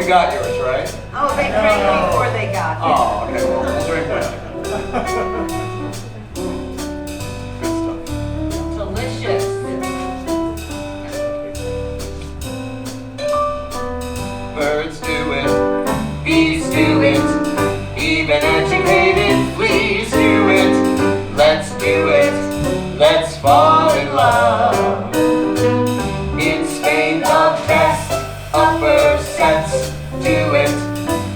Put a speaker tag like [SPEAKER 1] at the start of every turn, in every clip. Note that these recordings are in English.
[SPEAKER 1] you got yours, right?
[SPEAKER 2] Oh, they drank before they got here.
[SPEAKER 1] Oh, okay, well, we'll drink that.
[SPEAKER 2] Delicious.
[SPEAKER 1] Birds do it, bees do it, even educated fleas do it. Let's do it, let's fall in love. In Spain the best upper sets do it.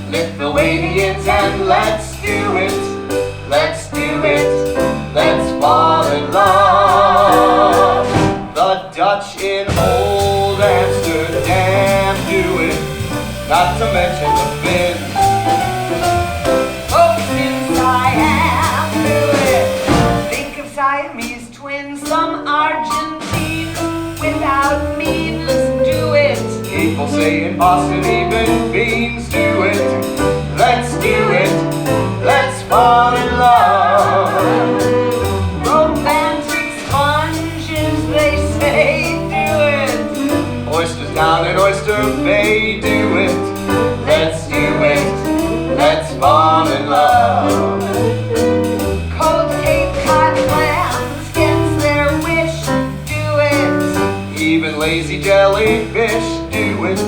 [SPEAKER 1] Lithuanians and let's do it, let's do it, let's fall in love. The Dutch in old Amsterdam do it, not to mention the Finns.
[SPEAKER 2] Folks in Siam do it. Think of Siamese twins, some Argentines without mean, let's do it.
[SPEAKER 1] People say in Boston even beans do it. Let's do it, let's fall in love.
[SPEAKER 2] Romantic sponges, they say, do it.
[SPEAKER 1] Oysters down in Oyster Bay do it. Let's do it, let's fall in love.
[SPEAKER 2] Cold Cape Cod clams gets their wish, do it.
[SPEAKER 1] Even lazy jellyfish do it.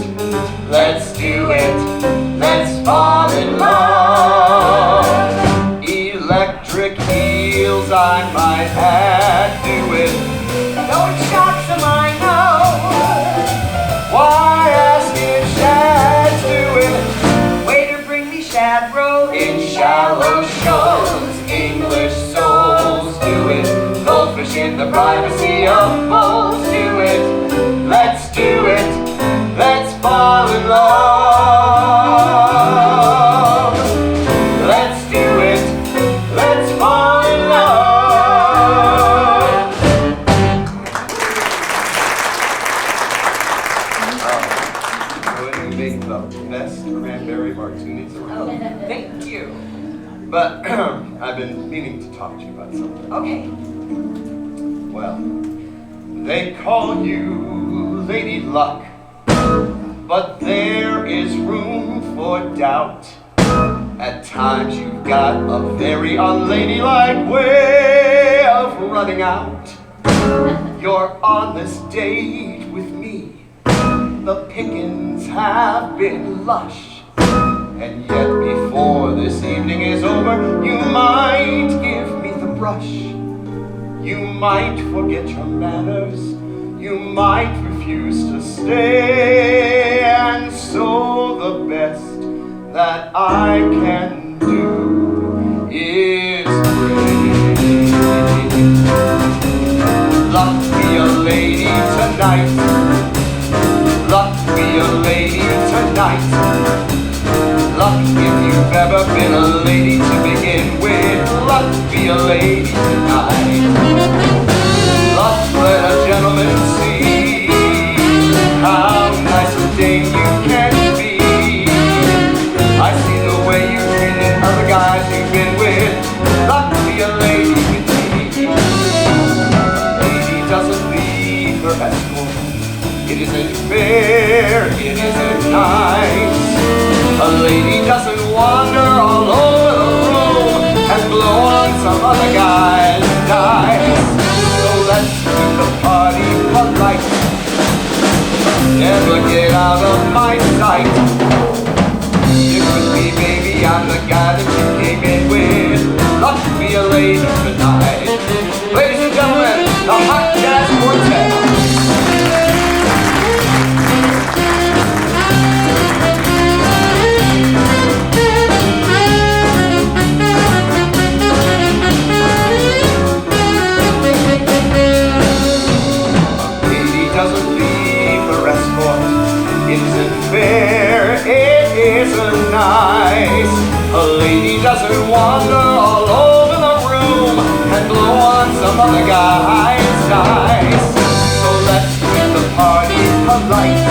[SPEAKER 1] Let's do it, let's fall in love. Electric eels I might add do it.
[SPEAKER 2] Don't shock them, I know.
[SPEAKER 1] Why ask if shads do it?
[SPEAKER 2] Waiter, bring me shad roe.
[SPEAKER 1] In shallow shows, English souls do it. Goldfish in the privacy of bowls do it. Let's do it, let's fall in love. Let's do it, let's fall in love. Wouldn't we make the best cranberry martinis around?
[SPEAKER 2] Oh, thank you.
[SPEAKER 1] But I've been meaning to talk to you about something.
[SPEAKER 2] Okay.
[SPEAKER 1] Well, they call you Lady Luck, but there is room for doubt. At times you've got a very unladylike way of running out. You're on this date with me. The pickings have been lush. And yet before this evening is over, you might give me the brush. You might forget your manners. You might refuse to stay. And so the best that I can do is pray. Luck be a lady tonight. Luck be a lady tonight. Luck if you've ever been a lady to begin with. Luck be a lady tonight. Luck let a gentleman see how nice a dame you can be. I see the way you treated other guys you've been with. Luck be a lady with me. Lady doesn't leave her escort. It isn't fair, it isn't nice. A lady doesn't wander all over the room and blow on some other guy's dice. So let's keep the party polite. Never get out of my sight. Stick with me, baby, I'm the guy that you came in with. Luck to be a lady tonight. Ladies and gentlemen, the Hot Jazz Quartet. Doesn't leave her escort. It isn't fair, it isn't nice. A lady doesn't wander all over the room and blow on some other guy's dice. So let's keep the party polite.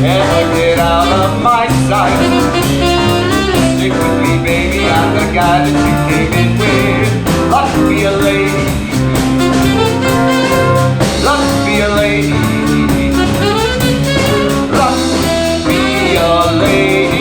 [SPEAKER 1] Never get out of my sight. Stick with me, baby, I'm the guy that you came in with. Luck to be a lady. Luck to be a lady. Luck to be a lady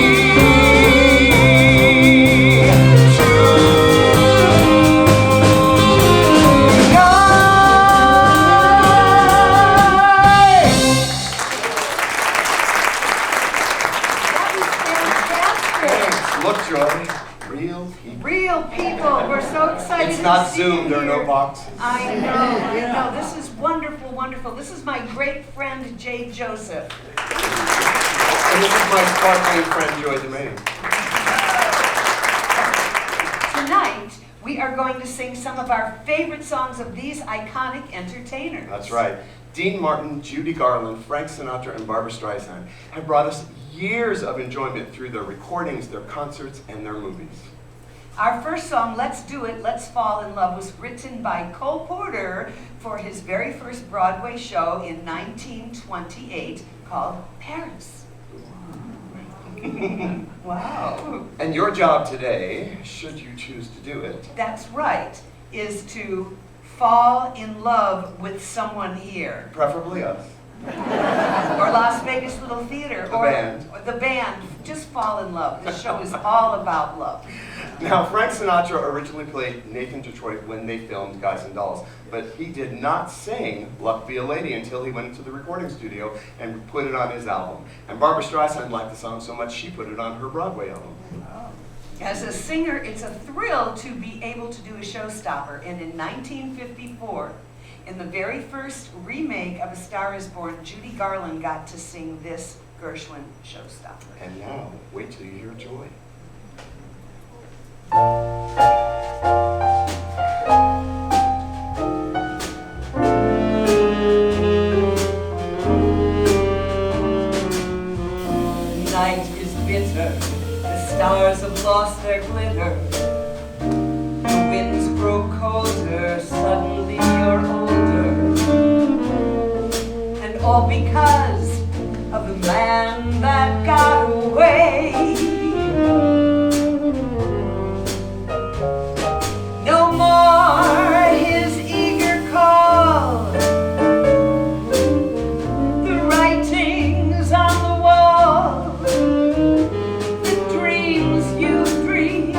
[SPEAKER 2] Real people. We're so excited.
[SPEAKER 1] It's not
[SPEAKER 2] to see
[SPEAKER 1] Zoom.
[SPEAKER 2] you
[SPEAKER 1] There are no
[SPEAKER 2] here.
[SPEAKER 1] boxes.
[SPEAKER 2] I know. This is wonderful, wonderful. This is my great friend Jade Joseph.
[SPEAKER 1] And this is my sparkling friend Joy DeMay.
[SPEAKER 2] Tonight, we are going to sing some of our favorite songs of these iconic entertainers.
[SPEAKER 1] That's right. Dean Martin, Judy Garland, Frank Sinatra, and Barbra Streisand have brought us years of enjoyment through their recordings, their concerts, and their movies.
[SPEAKER 2] Our first song, Let's Do It, Let's Fall in Love, was written by Cole Porter for his very first Broadway show in 1928 called Paris. Wow.
[SPEAKER 1] And your job today, should you choose to do it,
[SPEAKER 2] That's right, is to fall in love with someone here.
[SPEAKER 1] preferably us.
[SPEAKER 2] Or Las Vegas Little Theater.
[SPEAKER 1] The band.
[SPEAKER 2] Or the band. Just fall in love. This show is all about love.
[SPEAKER 1] Now, Frank Sinatra originally played Nathan Detroit when they filmed Guys and Dolls, but he did not sing Luck Be a Lady until he went into the recording studio and put it on his album. And Barbra Streisand liked the song so much she put it on her Broadway album.
[SPEAKER 2] As a singer, it's a thrill to be able to do a showstopper. And in 1954, in the very first remake of A Star Is Born, Judy Garland got to sing this Gershwin showstopper.
[SPEAKER 1] And now, wait till you hear Joy.
[SPEAKER 2] Night is bitter, the stars have lost their glitter. The winds grow colder, suddenly you're older. And all because of the man that got away. No more his eager call. The writings on the wall. The dreams you dream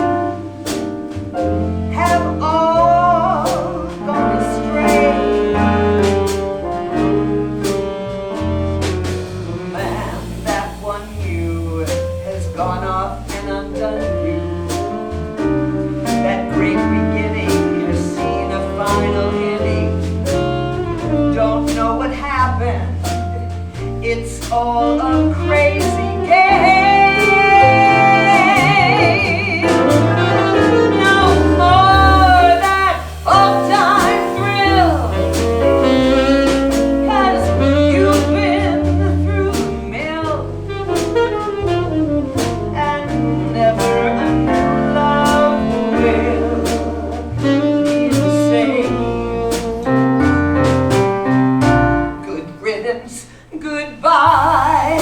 [SPEAKER 2] have all gone astray. The man that won you has gone off and undone you. That great beginning has seen a final ending. Don't know what happened. It's all a crazy game. No more that old-time thrill. 'Cause you've been through the mill. And never a new love will be the same. Good riddance, goodbye.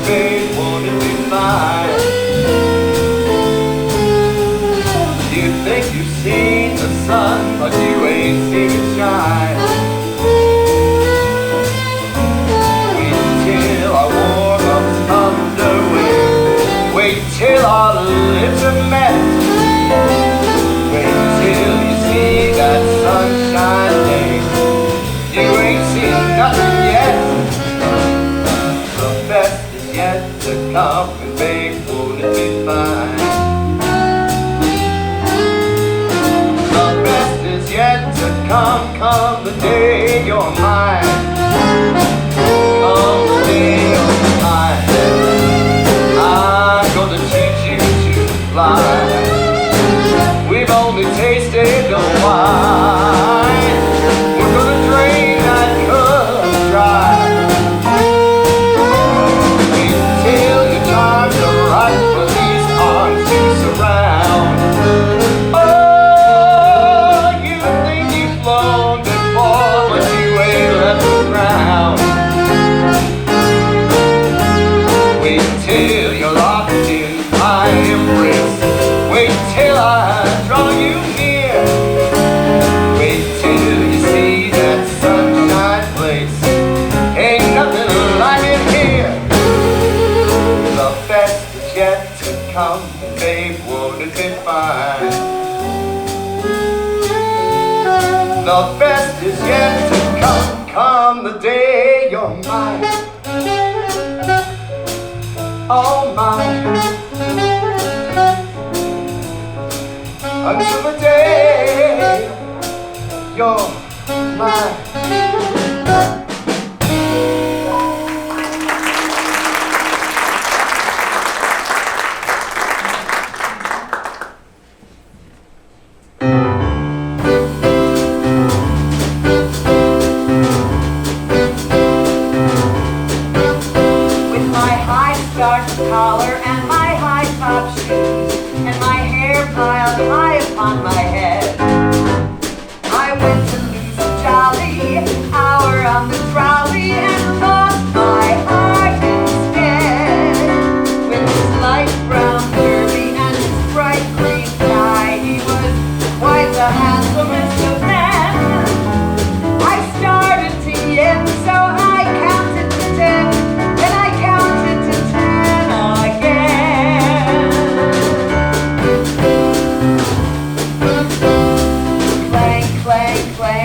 [SPEAKER 1] babe, won't it be fine? You think you've seen the sun, but you ain't seen it shine. Wait till our warm-ups underway. Wait till our lips are met. Wait till you see that sunshine day. You ain't seen nothing yet. The best is yet to come, and babe, won't it be fine? The best is yet to come, come the day you're mine. Come the day you're mine. I'm gonna teach you to fly. We've only tasted the wine. We're gonna drain that cup dry. Wait till your times are right for these arms to surround. Oh, you think you've flown before, but you ain't left the ground. Wait till you're locked in my embrace. Wait till I draw you near. Wait till you see that sunshine place. Ain't nothing like it here. The best is yet to come, babe, won't it be fine? The best is yet to come, come the day you're mine. Oh, mine. Until the day you're mine.
[SPEAKER 2] With my high starched collar and my high top shoes and my hair piled high upon my head, I went to lose a jolly hour on the trolley and lost my heart instead. With his light brown derby and his bright green tie, he was quite the handsomest of men. I started to yen, so I counted to 10, then I counted to 10 again. Clang, clang, clang.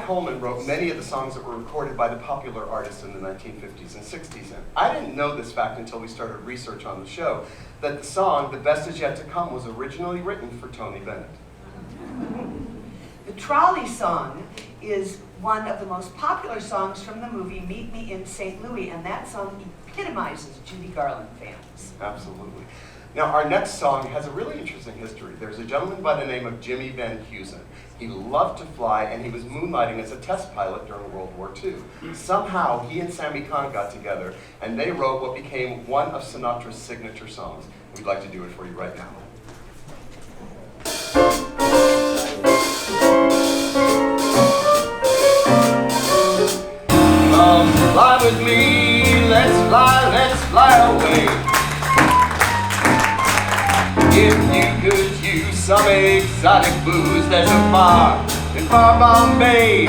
[SPEAKER 1] Coleman wrote many of the songs that were recorded by the popular artists in the 1950s and 60s. And I didn't know this fact until we started research on the show, that the song, The Best Is Yet to Come, was originally written for Tony Bennett.
[SPEAKER 2] The trolley song is one of the most popular songs from the movie Meet Me in St. Louis, and that song epitomizes Judy Garland fans.
[SPEAKER 1] Absolutely. Now, our next song has a really interesting history. There's a gentleman by the name of Jimmy Van Heusen. He loved to fly, and he was moonlighting as a test pilot during World War II. Somehow, he and Sammy Cahn got together, and they wrote what became one of Sinatra's signature songs. We'd like to do it for you right now. Come fly with me, let's fly away. If you could use some exotic booze, there's a bar in far Bombay.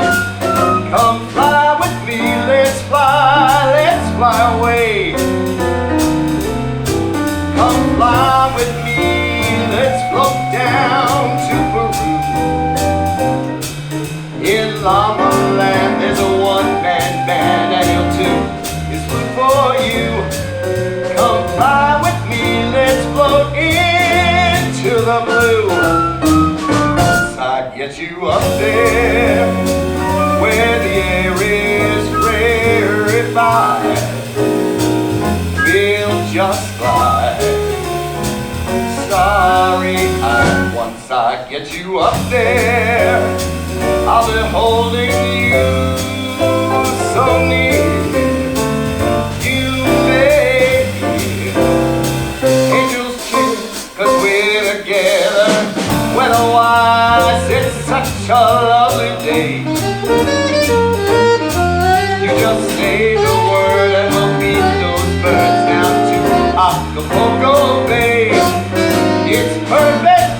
[SPEAKER 1] Come fly with me, let's fly away. Come fly with me, let's float down to Peru. In Llama Land, there's a one-man band, and he'll tune his flute for you. Come fly with me, let's float into the blue. I'd get you up there, where the air is rarefied. We'll just fly. Sorry, once I get you up there, I'll be holding you so near. You may hear angels cheer, 'cause we're together. Weather-wise, it's such a lovely day. You just say the word and we'll beat those birds down to Acapulco Bay. It's perfect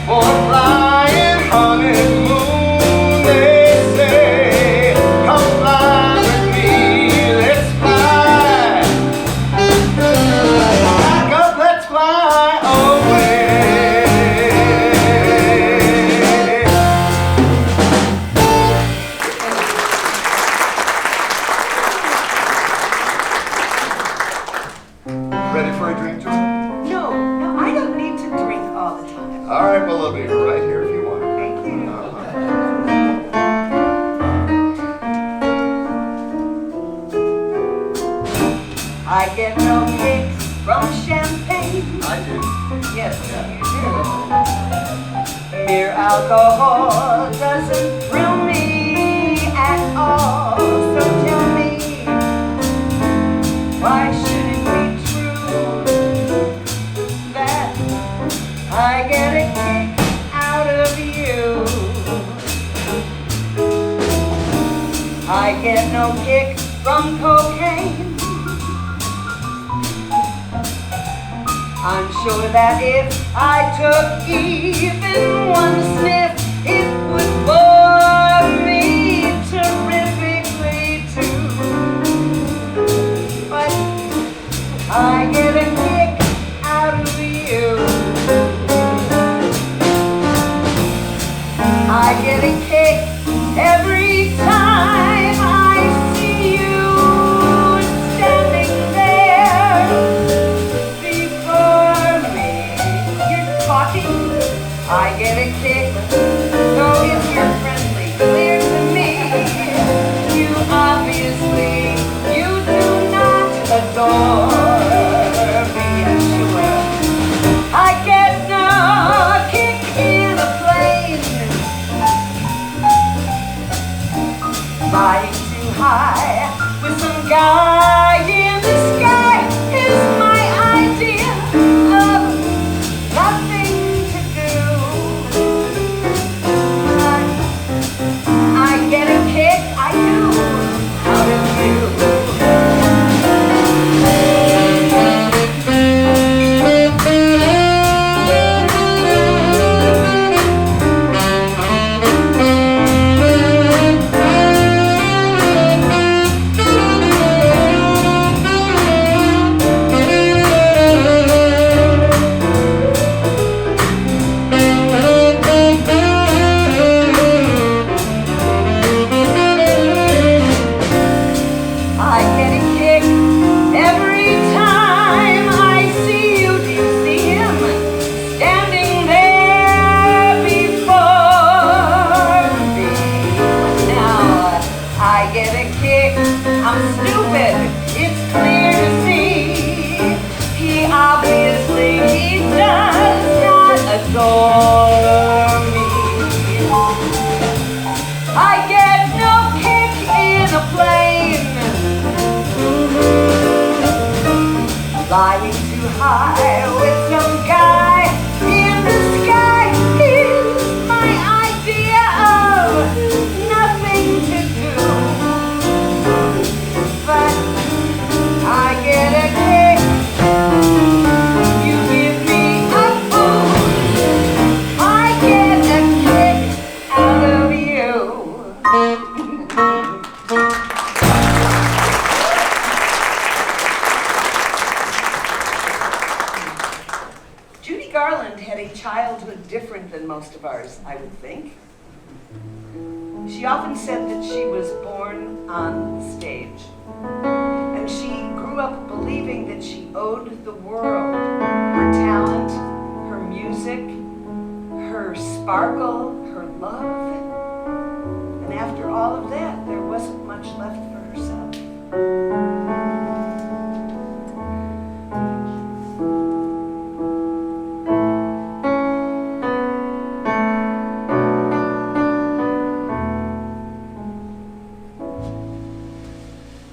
[SPEAKER 1] for a flying honeymoon, they say. Come fly with me, let's fly. Back up, let's fly away. Ready for a drink, Judy?
[SPEAKER 2] No, I don't need to drink all the time.
[SPEAKER 1] All right, well, I'll be right here if you want.
[SPEAKER 2] Thank you. I get no kicks from champagne.
[SPEAKER 1] I do.
[SPEAKER 2] Yes, you do. Mere alcohol doesn't thrill me at all. So tell me, why should it be true that I get a kick out of you? I get no kick from cocaine. I'm sure that if I took even one sniff, it would bore me terrifically too. But I get a kick out of you. I get a kick every time I see you standing there. I get a kick, so if you're friendly, clear to me, you obviously, you do not adore me. Flying too high with some guy in the sky is my idea of nothing to do. But I get a kick. You give me a boost. I get a kick out of you. Judy Garland had a childhood different than most of ours, I would think. She often said that she was born on the stage. And she grew up believing that she owed the world her talent, her music, her sparkle, her love. And after all of that, there wasn't much left for herself.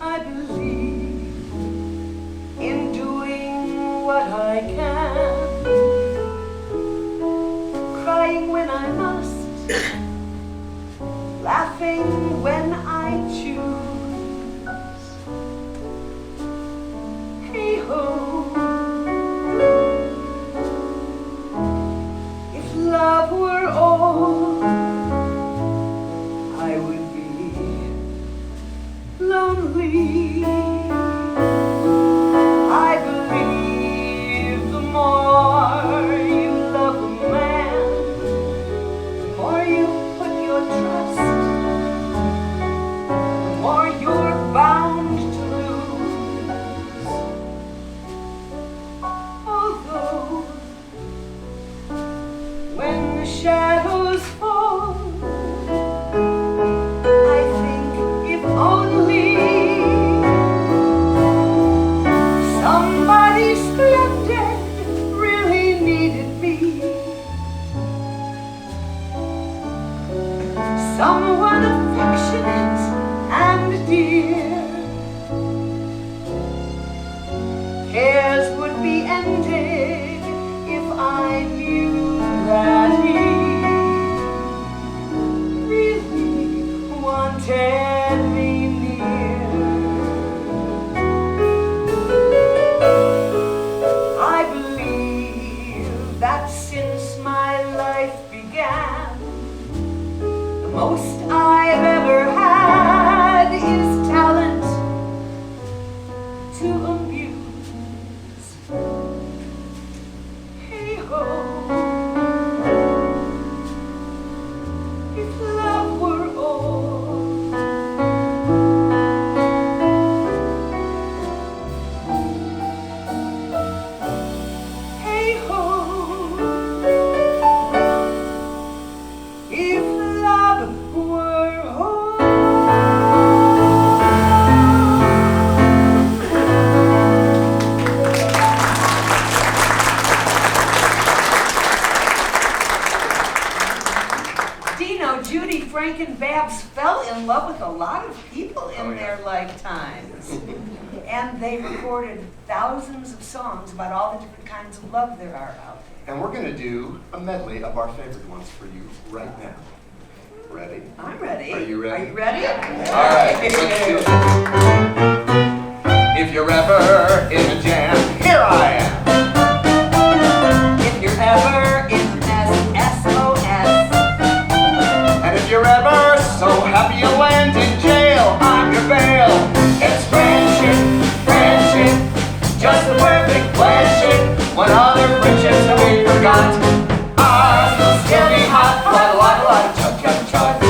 [SPEAKER 2] I believe in doing what I can, crying when I must, laughing when I choose. Hey ho, if love were all, I would be lonely. I believe the more you love a man, the more you put your trust, the more you're bound to lose. Although, when the shadows fall, I think if only somebody splendid really needed me, someone affectionate and dear, cares would be ended if I knew that he really wanted me near. I believe that since my life began, the most I've ever had is talent to amuse. Hey ho, if love were all, hey ho, if love were whole. Dino, Judy, Frank, and Babs fell in love with a lot of people in their lifetimes. And they recorded thousands of songs about all the different kinds of love there are out there.
[SPEAKER 1] And we're going to do a medley of our favorite ones for you right now. Ready?
[SPEAKER 2] I'm ready.
[SPEAKER 1] Are you ready?
[SPEAKER 2] Are you ready?
[SPEAKER 1] All right, let's do it. If you're ever in a jam, here I am.
[SPEAKER 2] If you're ever in SOS,
[SPEAKER 1] And if you're ever so happy you land in jail, I'm your bail. It's friendship, friendship, just the perfect friendship. When other friendships that we forgot are still scary hot, but a lot of chug, chug, chug.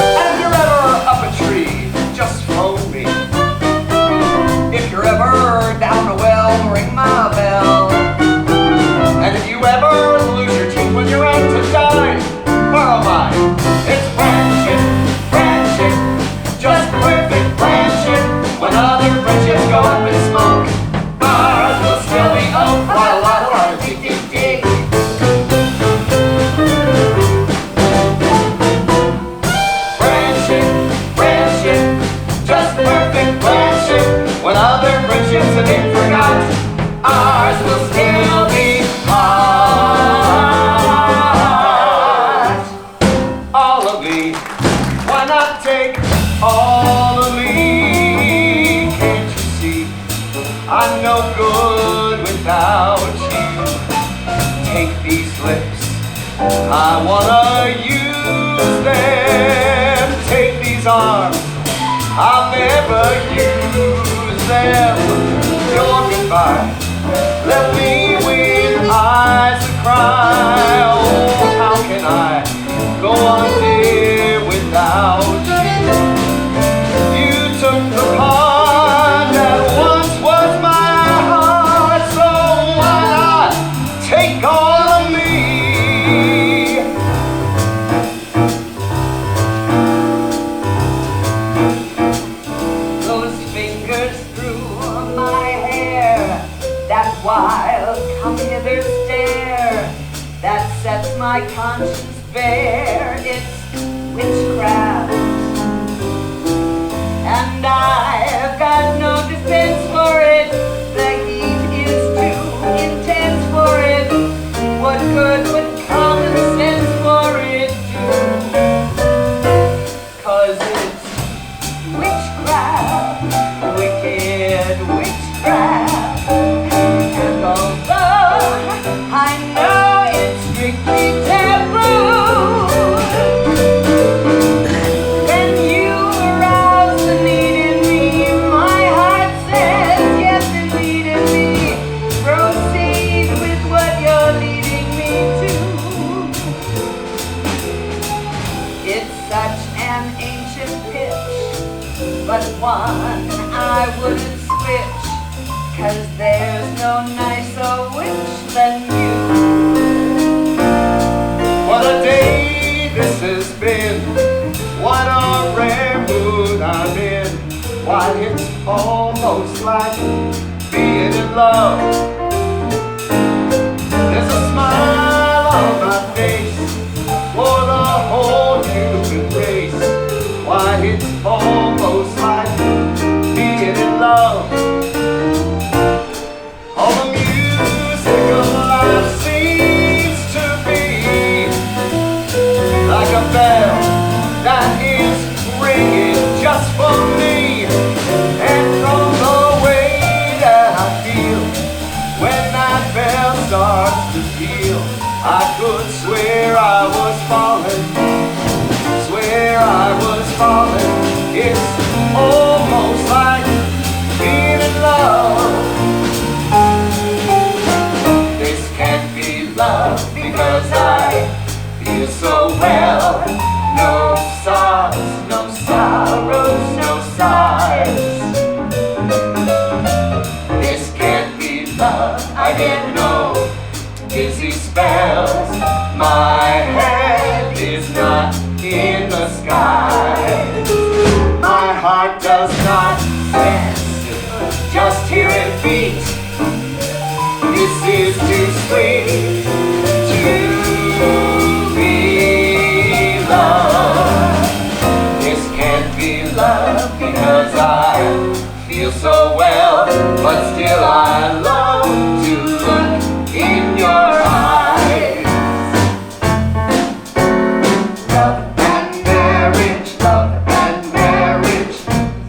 [SPEAKER 1] And if you're ever up a tree, just phone me. If you're ever down a well, ring my bell. And if you ever lose your teeth when you're out to die, borrow mine. It's friendship, friendship, just perfect friendship. When other friendships go up in smoke, I wanna use them. Take these arms, I'll never use them. Your goodbye left me with eyes that cry. Oh, how can I go on, dear, without you? You took the part that once was my heart, so why not take all of me?
[SPEAKER 2] Those fingers through my hair, that wild come hither stare, that sets my conscience bare. It's witchcraft, and I've got no defense for it. The heat is too intense for it. What good would common sense for it do? 'Cause it's witchcraft, wicked witchcraft. And although I know it's strictly taboo, when you arouse the need in me, my heart says yes indeed in me. Proceed with what you're leading me to. It's such an ancient pitch, but one I wouldn't switch, 'cause there's no nicer witch than you.
[SPEAKER 1] What a day this has been. What a rare mood I'm in. Why, it's almost like being in love. There's a smile on my face for the whole human race. Why, it's almost like being in love. All the music of life seems to be like a bell that is ringing just for me. And from the way that I feel when that bell starts to peal, I could swear I was falling, swear I was falling. It's almost like being in love. This can't be love because I feel so well. No sobs, no sorrows, no sighs. This can't be love. I get no dizzy spells. My head is not in the sky. My heart does not sense, just hear it beat. This is too sweet to be love. This can't be love because I feel so well, but still I love to look in your eyes. Love and marriage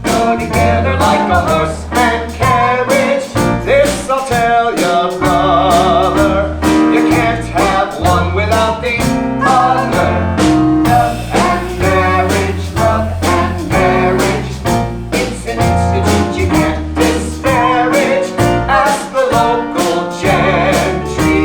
[SPEAKER 1] go together like a horse and carriage. This I'll tell you, brother, you can't have one without the other. Love and marriage, it's an institute you can't disparage. Ask the local gentry,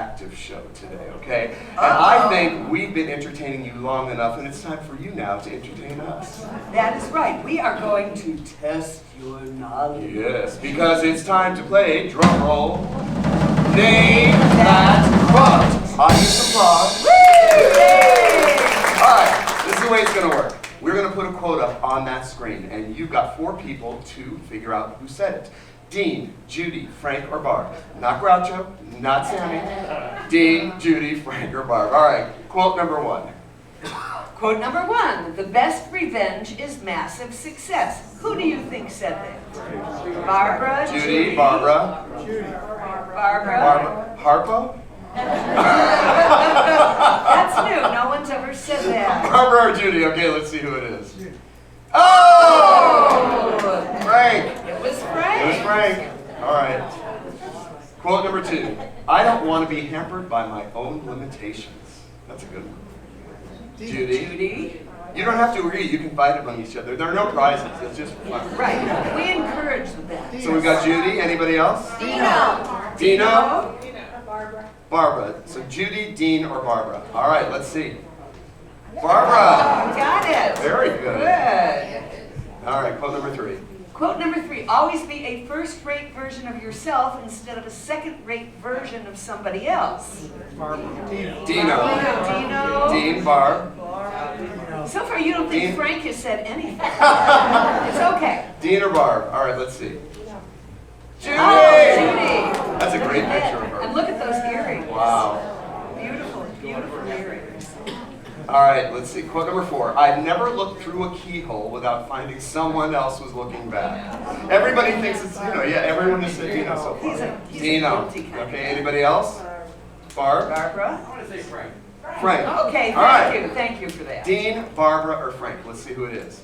[SPEAKER 1] interactive show today, okay? And I think we've been entertaining you long enough, and it's time for you now to entertain us.
[SPEAKER 2] That is right. We are going to test your knowledge.
[SPEAKER 1] Yes, because it's time to play, drum roll, Name That Quote. Audience applause. All right, this is the way it's going to work. We're going to put a quote up on that screen, and you've got 4 people to figure out who said it. Dean, Judy, Frank, or Barb. Not Groucho, not Sammy. Dean, Judy, Frank, or Barb. All right, quote number 1.
[SPEAKER 2] Quote number 1, the best revenge is massive success. Who do you think said that? Barbara,
[SPEAKER 1] Judy, Barbara.
[SPEAKER 2] Barbara.
[SPEAKER 1] Harpo?
[SPEAKER 2] That's new. No one's ever said that.
[SPEAKER 1] Barbara or Judy? Okay, let's see who it is. Oh! Frank.
[SPEAKER 2] It was Frank.
[SPEAKER 1] It was Frank. All right. Quote number 2. I don't want to be hampered by my own limitations. That's a good one. Judy.
[SPEAKER 2] Judy.
[SPEAKER 1] You don't have to agree. You can fight among each other. There are no prizes. It's just fun.
[SPEAKER 2] Right. We encourage that.
[SPEAKER 1] So we've got Judy. Anybody else?
[SPEAKER 2] Dino.
[SPEAKER 1] Dino?
[SPEAKER 3] Barbara.
[SPEAKER 1] Barbara. So Judy, Dean, or Barbara. All right, let's see. Barbara.
[SPEAKER 2] Got it.
[SPEAKER 1] Very good.
[SPEAKER 2] Good.
[SPEAKER 1] All right, quote number 3.
[SPEAKER 2] Quote number 3, always be a first-rate version of yourself instead of a second-rate version of somebody else.
[SPEAKER 1] Dino.
[SPEAKER 2] Dino.
[SPEAKER 1] Dean, Barb.
[SPEAKER 2] So far you don't think
[SPEAKER 1] Dean.
[SPEAKER 2] Frank has said anything. It's okay.
[SPEAKER 1] Dean or Barb. All right, let's see. Judy.
[SPEAKER 2] Oh, Judy.
[SPEAKER 1] That's a great picture of her.
[SPEAKER 2] And look at those earrings.
[SPEAKER 1] Wow.
[SPEAKER 2] Beautiful, beautiful earrings.
[SPEAKER 1] All right, let's see. Quote number 4. I've never looked through a keyhole without finding someone else was looking back. Everybody thinks it's, yeah, everyone just said Dino so far.
[SPEAKER 2] He's
[SPEAKER 1] Dino.
[SPEAKER 2] a guilty kind.
[SPEAKER 1] Okay, anybody else? Barb?
[SPEAKER 2] Barbara?
[SPEAKER 4] I want to say Frank.
[SPEAKER 1] Frank.
[SPEAKER 2] Okay,
[SPEAKER 1] All right.
[SPEAKER 2] thank you for that.
[SPEAKER 1] Dean, Barbara, or Frank? Let's see who it is.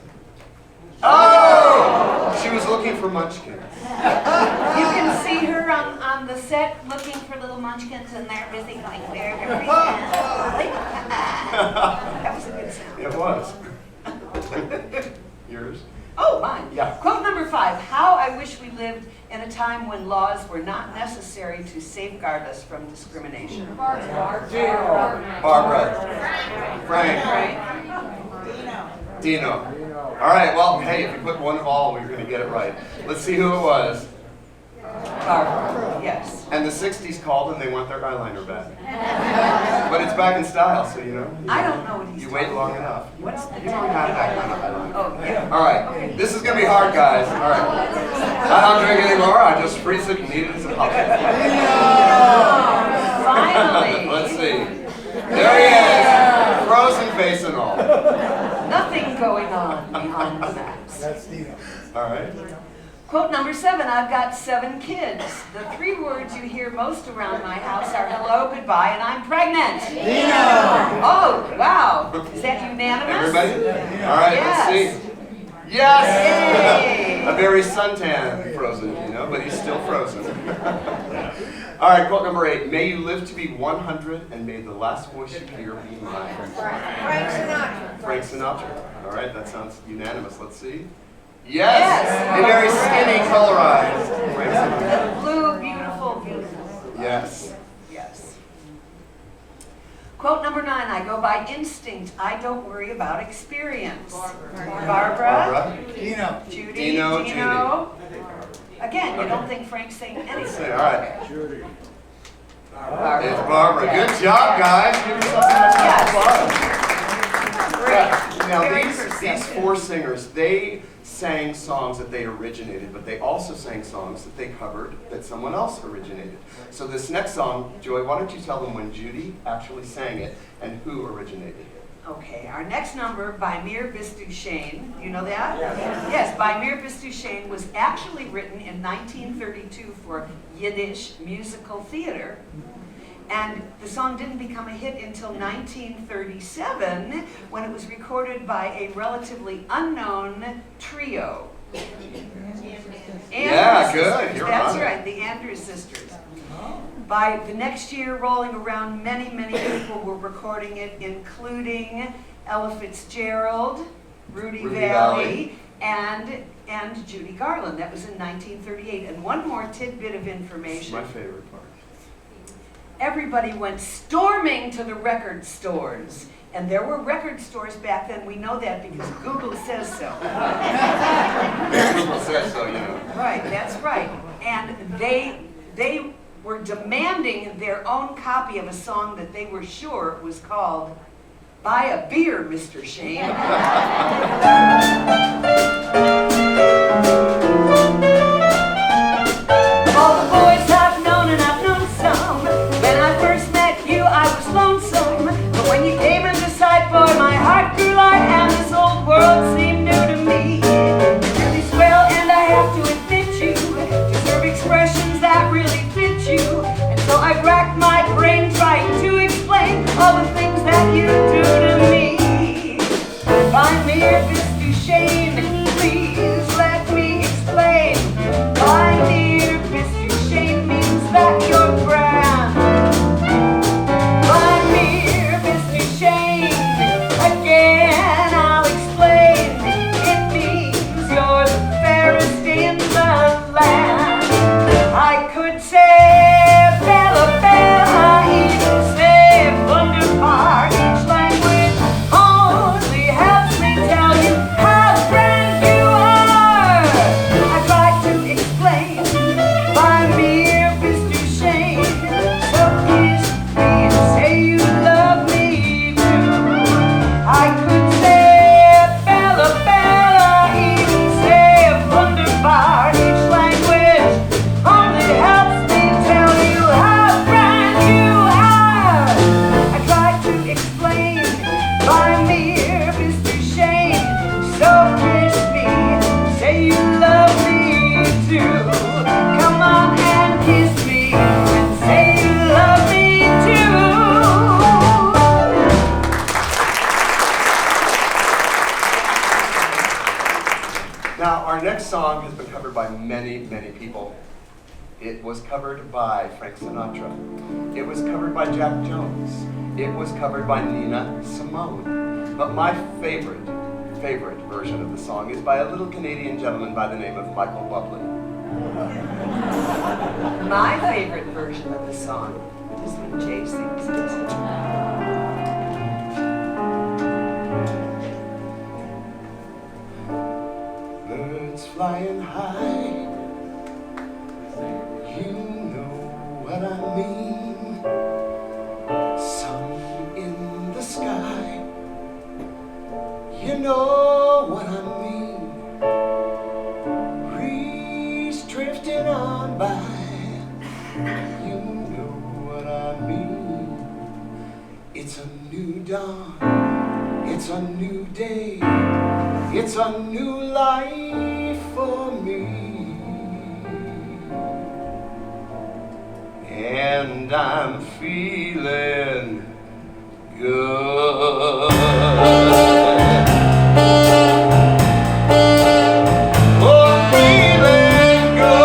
[SPEAKER 1] Oh! She was looking for munchkins.
[SPEAKER 2] You can see her on the set looking for little munchkins and they're busy going very, very That was a good sound.
[SPEAKER 1] It was. Yours?
[SPEAKER 2] Oh, mine.
[SPEAKER 1] Yeah.
[SPEAKER 2] Quote number 5. How I wish we lived in a time when laws were not necessary to safeguard us from discrimination.
[SPEAKER 1] Barbara. Frank.
[SPEAKER 2] Frank.
[SPEAKER 1] Dino. All right, well, hey, if you put one all, we're going to get it right. Let's see who it was.
[SPEAKER 2] Barbara. Yes.
[SPEAKER 1] And the 60s called and they want their eyeliner back. But it's back in style, so you know.
[SPEAKER 2] I don't know what he's
[SPEAKER 1] You wait
[SPEAKER 2] talking
[SPEAKER 1] long
[SPEAKER 2] about.
[SPEAKER 1] enough.
[SPEAKER 2] What's the
[SPEAKER 1] You don't have that kind of eyeliner.
[SPEAKER 2] Oh, yeah.
[SPEAKER 1] All right, this is going to be hard, guys. All right. I don't drink anymore. I just freeze it and eat it as a puppet.
[SPEAKER 2] Finally.
[SPEAKER 1] Let's see. There he is. Frozen face and all.
[SPEAKER 2] Nothing going on behind the mask.
[SPEAKER 5] That's Dino.
[SPEAKER 1] All right.
[SPEAKER 2] Quote number 7, I've got 7 kids. The 3 words you hear most around my house are hello, goodbye, and I'm pregnant.
[SPEAKER 5] Dino!
[SPEAKER 2] Oh, wow. Is that unanimous?
[SPEAKER 1] Everybody? All right,
[SPEAKER 2] Yes.
[SPEAKER 1] let's see. Yes!
[SPEAKER 2] Yay.
[SPEAKER 1] A very suntan frozen, but he's still frozen. All right, quote number 8. May you live to be 100, and may the last voice you hear be mine.
[SPEAKER 3] Frank Sinatra.
[SPEAKER 1] Frank Sinatra. All right, that sounds unanimous. Let's see.
[SPEAKER 2] Yes.
[SPEAKER 1] A very skinny, colorized Frank Sinatra.
[SPEAKER 2] Blue, beautiful, beautiful.
[SPEAKER 1] Yes.
[SPEAKER 2] Yes. Quote number 9, I go by instinct. I don't worry about experience. Barbara.
[SPEAKER 1] Barbara.
[SPEAKER 5] Dino.
[SPEAKER 2] Judy.
[SPEAKER 1] Dino.
[SPEAKER 2] Again, you don't think Frank's saying
[SPEAKER 1] Let's see.
[SPEAKER 2] anything.
[SPEAKER 1] All right.
[SPEAKER 5] Judy.
[SPEAKER 2] Barbara.
[SPEAKER 1] It's Barbara. Good job, guys. Give yourself some applause.
[SPEAKER 2] Great.
[SPEAKER 1] Now,
[SPEAKER 2] Very
[SPEAKER 1] these
[SPEAKER 2] perceptive.
[SPEAKER 1] 4 singers, they sang songs that they originated, but they also sang songs that they covered that someone else originated. So this next song, Joy, why don't you tell them when Judy actually sang it and who originated it?
[SPEAKER 2] Okay, our next number by Mir Bistushane, you know that? Yes, by Mir Bistushane was actually written in 1932 for Yiddish musical theater. And the song didn't become a hit until 1937 when it was recorded by a relatively unknown trio.
[SPEAKER 1] Yeah,
[SPEAKER 2] Andrews
[SPEAKER 1] good.
[SPEAKER 2] Sisters.
[SPEAKER 1] You're
[SPEAKER 2] That's
[SPEAKER 1] on it.
[SPEAKER 2] right, the Andrews Sisters. By the next year, rolling around, many, many people were recording it, including Ella Fitzgerald, Rudy Valley, and Judy Garland. That was in 1938. And one more tidbit of
[SPEAKER 1] This is
[SPEAKER 2] information.
[SPEAKER 1] my favorite part.
[SPEAKER 2] everybody went storming to the record stores. And there were record stores back then. We know that because Google says so.
[SPEAKER 1] Google says so, you know.
[SPEAKER 2] Right, that's right. And they were demanding their own copy of a song that they were sure was called Buy a Beer, Mr. Shane. All the boys I've known, and I've known some. When I first met you, I was lonesome. But when you came into sight, boy, my heart grew light, and this old world seemed new to me. You really swell, and I have to admit you deserve expressions that really fit you. And so I racked my brain trying to explain all the things that you do to me. Find me if it's too shame, please let me explain. Find me if it's too shame means that you're grand. Find me if it's too shame, again I'll explain. It means you're the fairest in the land. I could say Bella Bella, even say wonderful. Each language only helps me tell you how grand you are. I tried to explain, find me if it's too shame. So kiss me and say you love me too. I could say Bella Bella, even say wonderful. Each language only helps me tell you how grand you are. I tried to explain, find me if it's too shame. So kiss me, say you love me too. Come on and kiss me and say you love me too.
[SPEAKER 1] Now, our next song has been covered by many, many people. It was covered by Frank Sinatra. It was covered by Jack Jones. It was covered by Nina Simone. But my favorite version of the song is by a little Canadian gentleman by the name of Michael Bublé.
[SPEAKER 2] My favorite version of the song is when Jade sings it.
[SPEAKER 1] Birds flying high, you know what I mean. Sun in the sky, you know what I mean. Breeze drifting on by, you know what I mean. It's a new dawn, it's a new day, it's a new life for me. And I'm feeling good. Oh, I'm feeling good.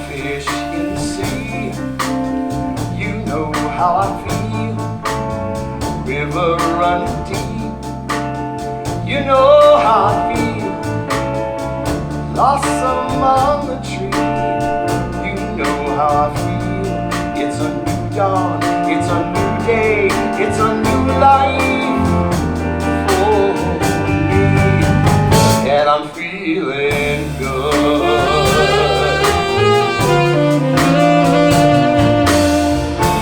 [SPEAKER 1] Fish in the sea, you know how I feel. River running deep, you know how I feel. Blossom on the tree, you know how I feel. It's a new dawn, it's a new day, it's a new life for me. And I'm feeling good.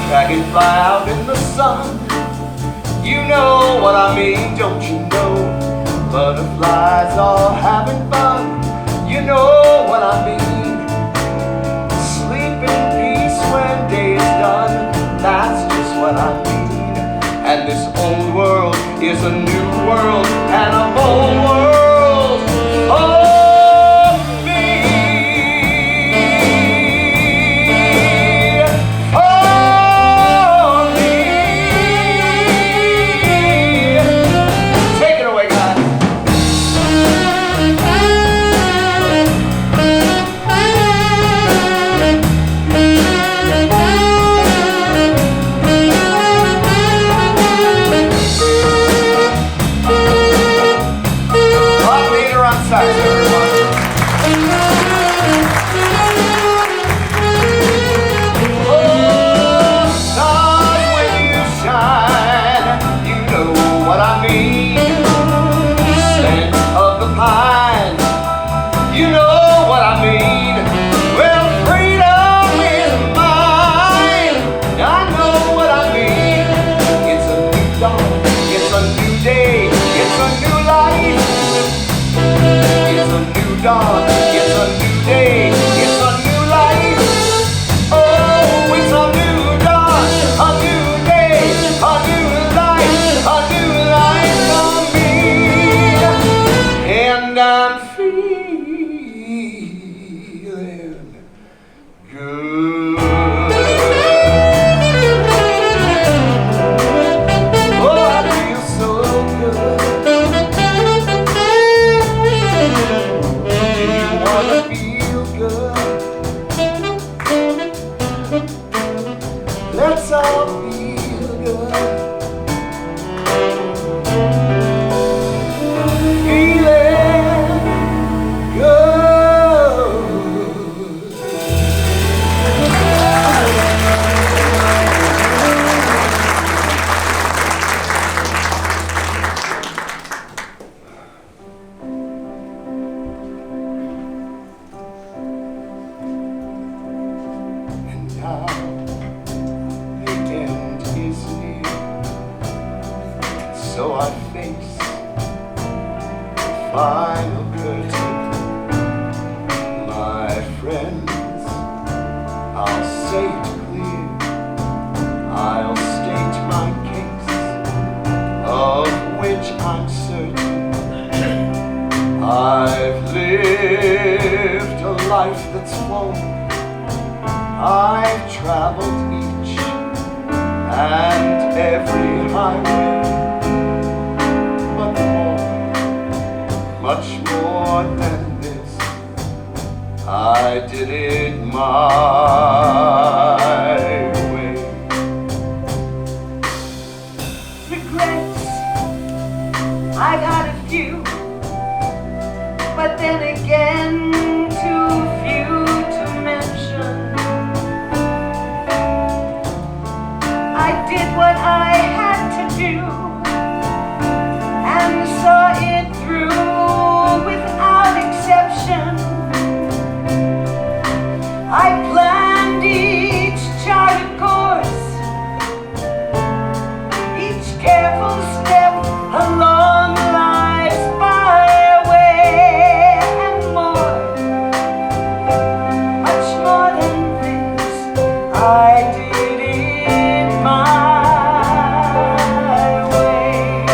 [SPEAKER 1] Dragonfly out in the sun, you know what I mean, don't you know? Butterflies all having fun, you know what I mean. Sleep in peace when day is done, that's just what I mean. And this old world is a new world, and a whole world for me. For me. Take it away, guys. good. Oh, I feel so good. Do you wanna feel good? Let's all feel good. Feeling good. And now the end is near, so I face the final curtain. My friends, I'll say it clear, I'll state my case, of which I'm certain. I've lived a life that's full. I've traveled each and every highway, but more, much more than this, I did it my way.
[SPEAKER 2] Regrets, I got a few, but then again, too few to mention. I did what I had to do and saw it through without exception. I planned each charted course, each careful step along life's byway, and more, much more than this, I did it my way.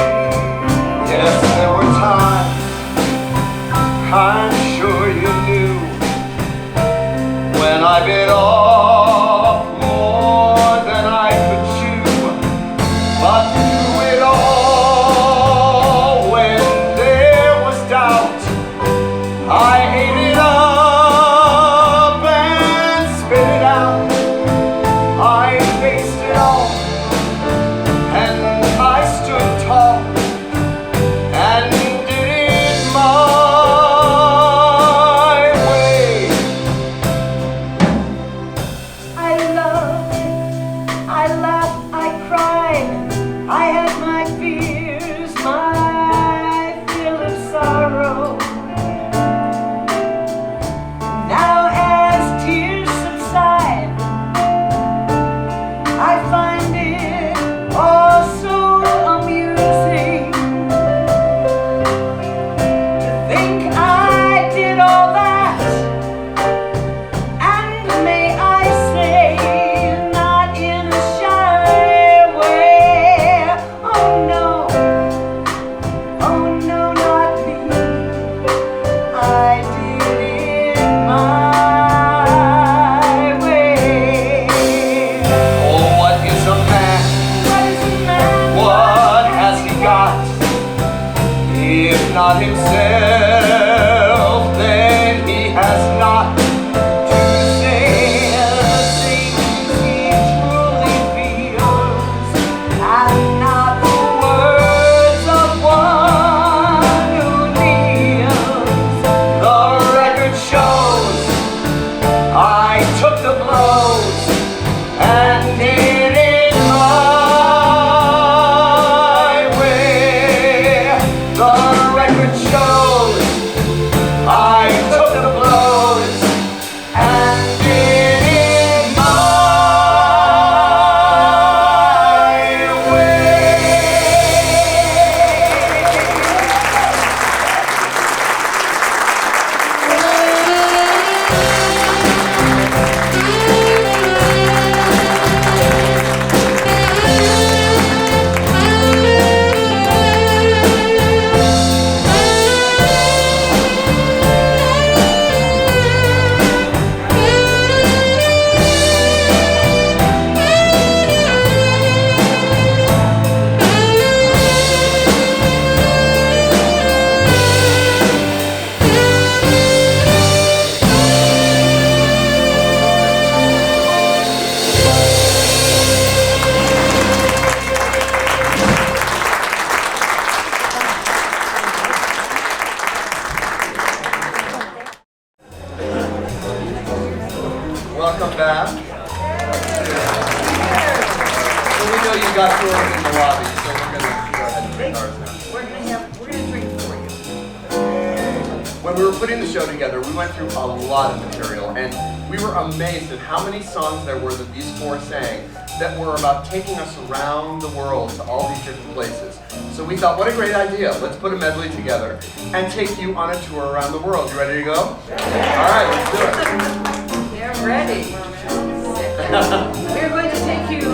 [SPEAKER 1] Yes, there were times, I'm sure you knew, when I bit off more than I could chew. But through it all, when there was doubt, I ate it up and spit it out. I faced it all, and I stood tall and did it my way.
[SPEAKER 2] I loved, I laughed, I cried, I had my fears, my fill of sorrow. Now as tears subside, I find it all so amusing to think I did all that, and may I say, not in a shy way. Oh no, not me. I did it my way.
[SPEAKER 1] Oh, what is a man?
[SPEAKER 2] What is a man?
[SPEAKER 1] What has he got? If not himself, then he has not to say the things he truly feels, and not the words of one who kneels. The record shows I took the blows and did it my way. The record shows I took the blows and did it my way. So we know you got yours in the lobby, so we're going to go ahead and drink ours now.
[SPEAKER 2] We're gonna drink for you.
[SPEAKER 1] When we were putting the show together, we went through a lot of material, and we were amazed at how many songs there were that these four sang that were about taking us around the world to all these different places. So we thought, what a great idea. Let's put a medley together and take you on a tour around the world. You ready to go? All right, let's do it.
[SPEAKER 2] They're ready. We're going to take you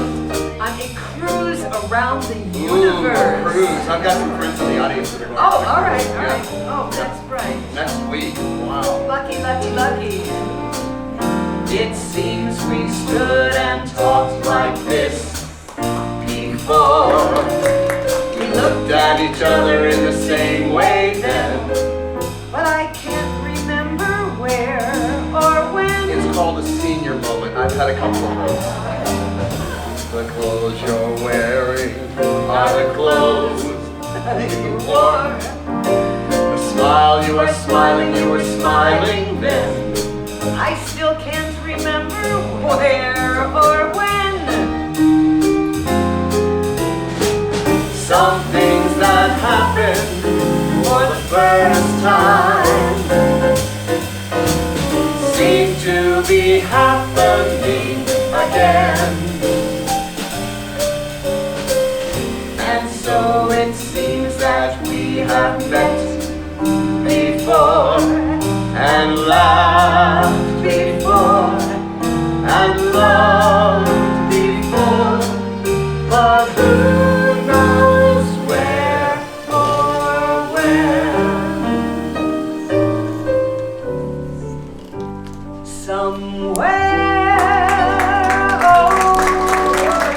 [SPEAKER 2] on a cruise around the universe.
[SPEAKER 1] Ooh, cruise. I've got some friends in the audience that are going
[SPEAKER 2] Oh,
[SPEAKER 1] on a
[SPEAKER 2] all right,
[SPEAKER 1] cruise.
[SPEAKER 2] all right. Oh, that's right.
[SPEAKER 1] Next week. Wow.
[SPEAKER 2] Lucky, lucky, lucky. It seems we stood and talked like this before. We looked at each other in the same way then, but I can't remember where or when.
[SPEAKER 1] It's called a senior moment. I've had a couple of those. The clothes you're wearing are the clothes you wore. The smile you were smiling then.
[SPEAKER 2] I still can't remember where or when.
[SPEAKER 1] Some things that happened for the first time seem to be happening again. And so it seems that we have met before and laughed before and loved before, but who knows where or when? Somewhere over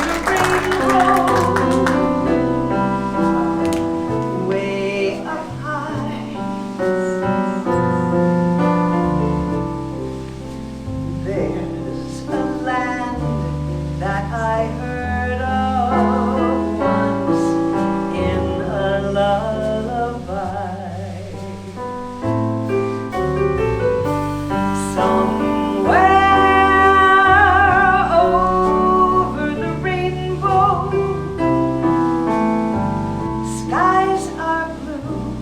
[SPEAKER 1] the rainbow, way up high, there's a land that I heard of once in a lullaby. Somewhere over the rainbow, skies are blue,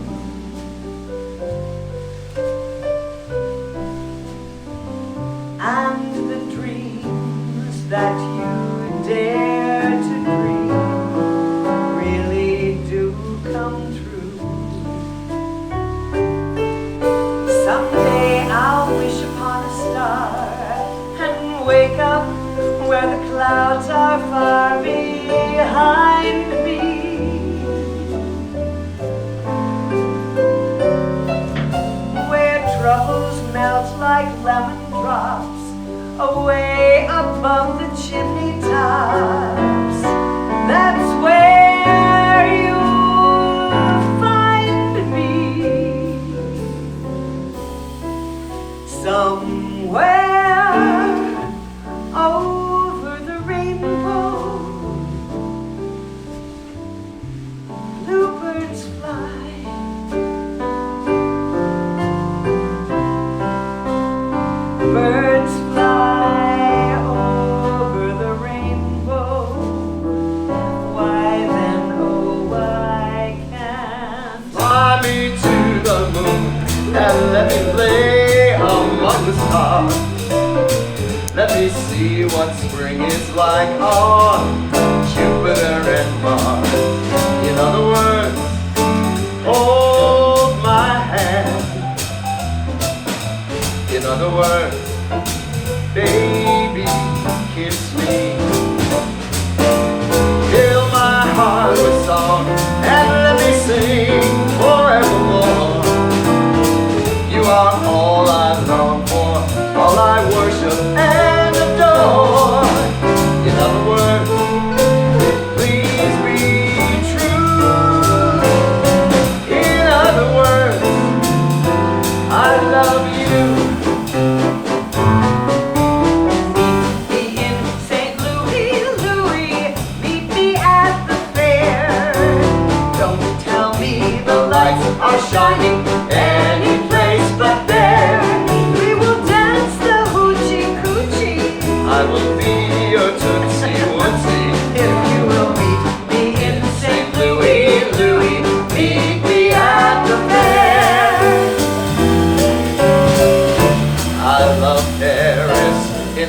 [SPEAKER 1] and the dreams that you dare to dream really do come true. Someday I'll wish upon a star and wake up where the clouds are far behind me. Where troubles melt like lemon drops away above the chimney tops. That's where you'll find me. Somewhere over the rainbow, bluebirds fly. Birds fly over the rainbow. Why then, oh, why can't fly me to the moon and let me play among the stars? Let me see what spring is like on Jupiter and Mars. In other words, hold my hand. In other words, baby, kiss me. Fill my heart with song and let me sing forevermore. You are all I long for, all I worship and adore. In other words, please be true. In other words, I love you. The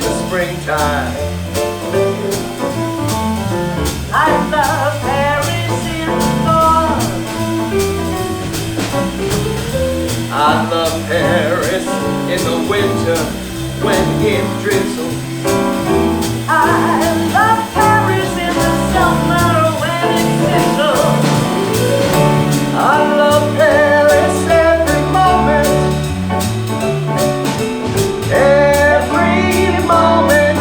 [SPEAKER 1] the springtime.
[SPEAKER 4] I love Paris in the fall.
[SPEAKER 1] I love Paris in the winter when it drizzles.
[SPEAKER 4] I love Paris in the summer when it sizzles.
[SPEAKER 1] I love Paris every moment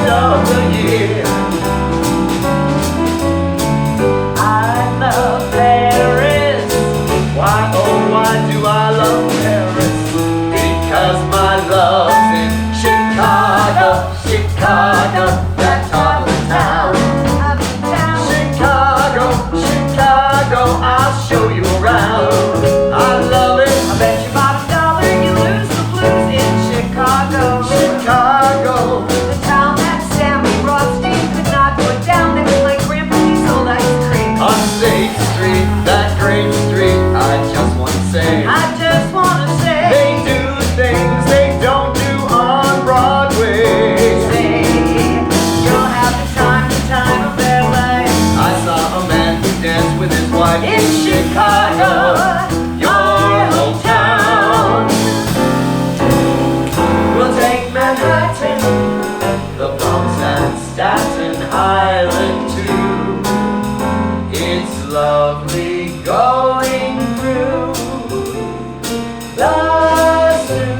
[SPEAKER 1] of the year.
[SPEAKER 4] I love Paris.
[SPEAKER 1] Why, oh, why do I love Paris? Because my love's in Chicago, Chicago, that part of town. Chicago, Chicago, I'll show you around. I love it.
[SPEAKER 4] I bet you about $1 you lose the blues in Chicago.
[SPEAKER 1] Chicago,
[SPEAKER 4] The town that Sammy Rothstein could not put down. There was my grandpa, he sold ice cream.
[SPEAKER 1] on State Street, that great street, I just want to say.
[SPEAKER 4] I just wanna say,
[SPEAKER 1] They do things they don't do on Broadway.
[SPEAKER 4] say, you'll have the time of their life.
[SPEAKER 1] I saw a man who danced with his wife
[SPEAKER 4] In Chicago,
[SPEAKER 1] your hometown.
[SPEAKER 4] we'll take Manhattan,
[SPEAKER 1] The Bronx and Staten Island too. It's lovely going through the zoo.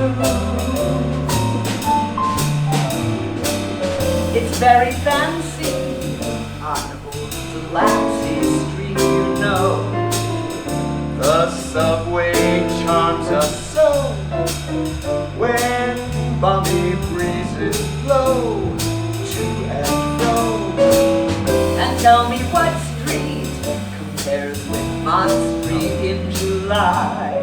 [SPEAKER 4] it's very fancy on old Delancey Street, you know.
[SPEAKER 1] The subway charms us so when balmy breezes blow to and fro.
[SPEAKER 4] And tell me what street compares with Mont Street in July.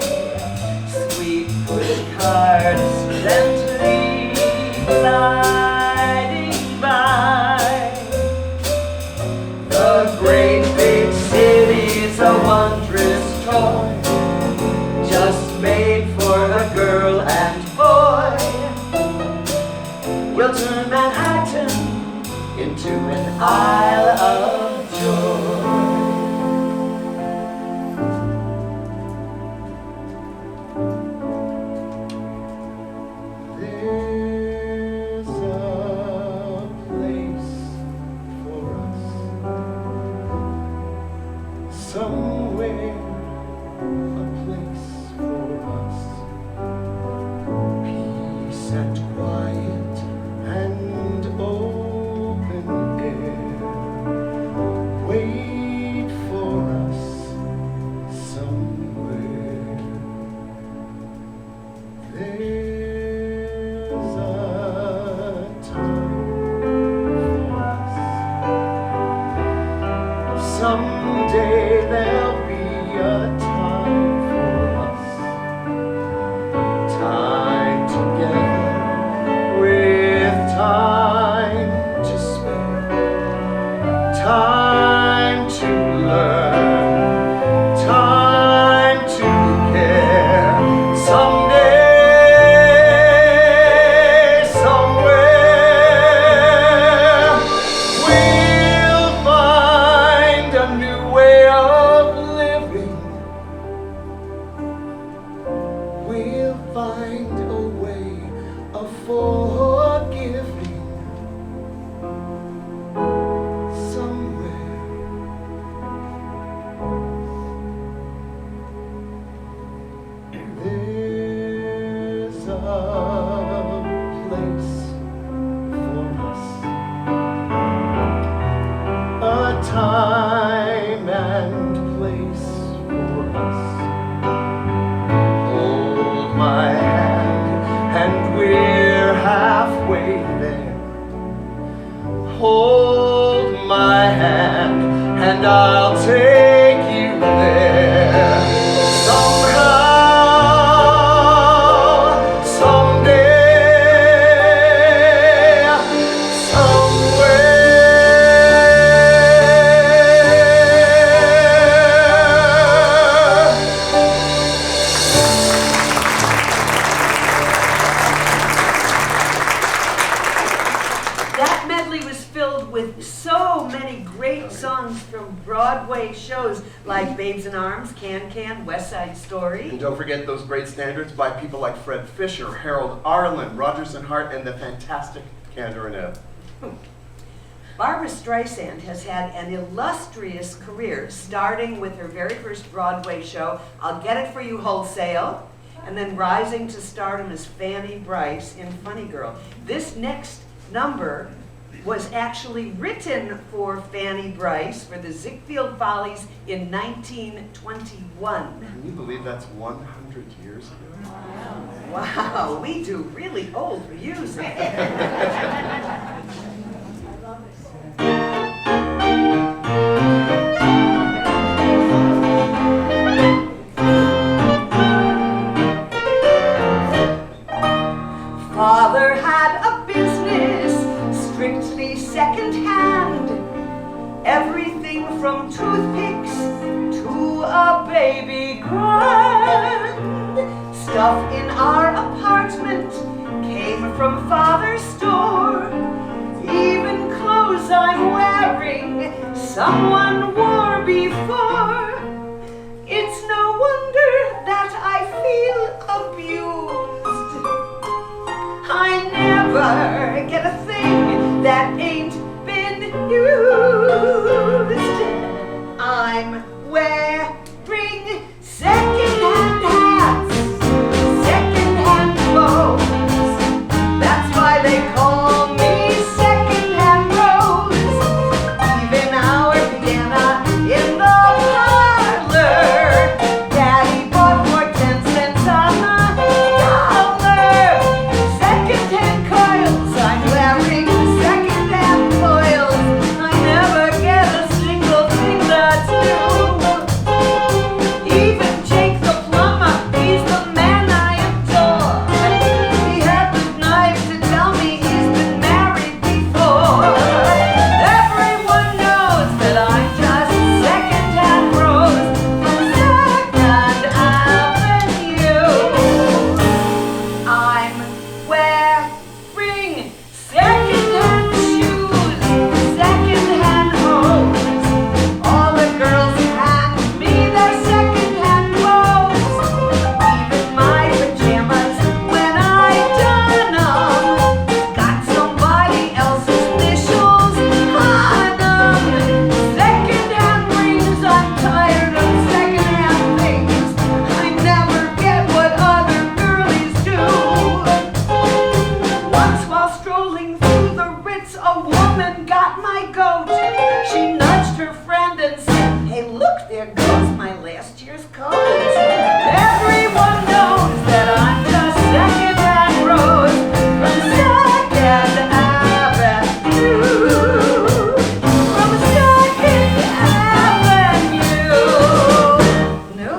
[SPEAKER 4] Sweet pushcarts gently gliding by.
[SPEAKER 1] The great big city's a wondrous toy, just made for a girl and boy. We'll turn Manhattan into an Isle of Joy. There's a place for us somewhere, a place for us. Peace and quiet and open air wait for us somewhere. There's a time for us. Someday there'll be a time for us. Time together with time to spare. Time to learn. Time to care. Someday, somewhere, we'll find a new way of living. We'll find a way of forgiving somewhere. There's a place for us, a time and place for us. Hold my hand and we're halfway there. Hold my hand and I'll take you there. Somehow, someday, somewhere.
[SPEAKER 2] That medley was filled with so many great songs from Broadway shows like Babes in Arms, Can Can, West Side Story.
[SPEAKER 1] And don't forget those great standards by people like Fred Fisher, Harold Arlen, Rodgers and Hart, and the fantastic Kander and Ebb.
[SPEAKER 2] Barbra Streisand has had an illustrious career, starting with her very first Broadway show, I'll Get It For You Wholesale, and then rising to stardom as Fanny Brice in Funny Girl. This next number was actually written for Fanny Brice for the Ziegfeld Follies in 1921.
[SPEAKER 1] Can you believe that's 100 years ago?
[SPEAKER 2] Wow, we do really old music. Father had a business, strictly second-hand. Everything from toothpicks to a baby grand. Stuff in our apartment came from Father's store. Even clothes I'm wearing, someone wore before. It's no wonder that I feel abused. I never get a thing that ain't been used. I'm wearing second-hand hats, second-hand clothes. That's why they call me second-hand Rose. Even our piano in the parlor, Daddy bought for 10 cents on the dollar. Second-hand coils, I'm wearing second-hand coils. I never get a single thing that's new. Even Jake the plumber, he's the man I adore. He had the knife to tell me he's been married before. Everyone knows that I'm just second-hand Rose from Second Avenue. I'm wearing second-hand shoes, second-hand hose. All the girls hand me their second-hand clothes. Even my pajamas, when I don 'em, got somebody else's initials on 'em. Second-hand rings, I'm tired of second-hand things. I never get what other girlies do. Once while strolling through the Ritz, a woman got my goat. She nudged her friend and said, "Hey, look, there goes my last year's coat." Everyone knows that I'm just second-hand Rose from Second Avenue. From Second Avenue. No.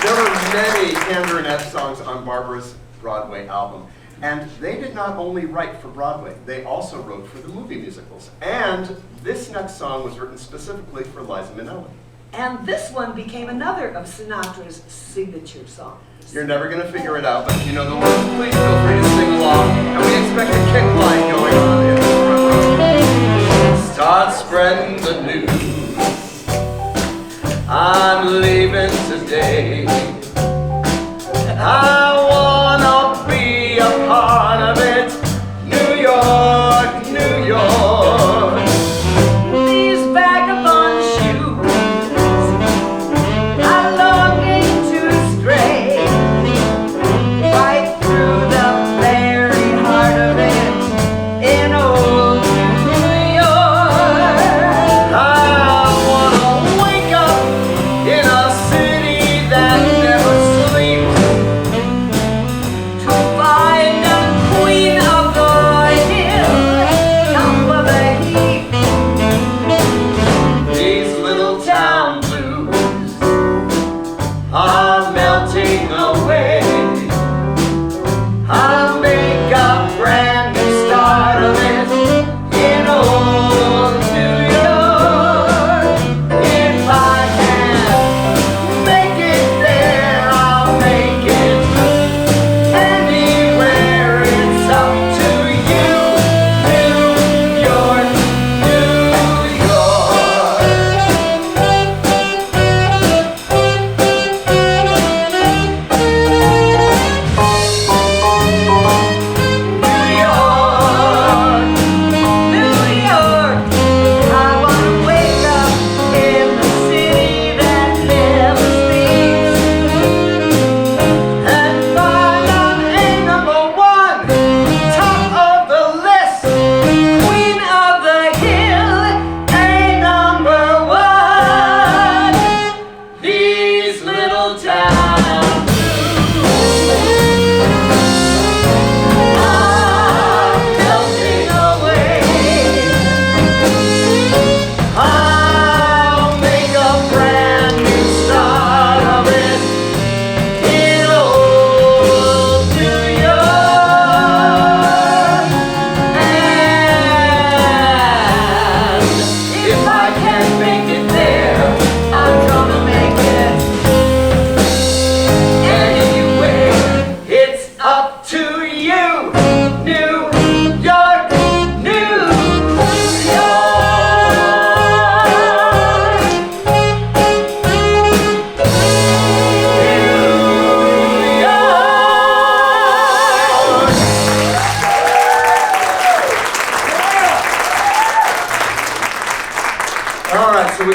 [SPEAKER 1] There were many Kander and Ebb songs on Barbara's Broadway album. And they did not only write for Broadway, they also wrote for the movie musicals. And this next song was written specifically for Liza Minnelli.
[SPEAKER 2] And this one became another of Sinatra's signature songs.
[SPEAKER 1] You're never going to figure it out, but if you know the words, please feel free to sing along. And we expect a kick line going on in the front row. Start spreading the news. I'm leaving today. I wanna be a part of it. New York, New York.
[SPEAKER 2] These vagabond shoes are longing to stray right through the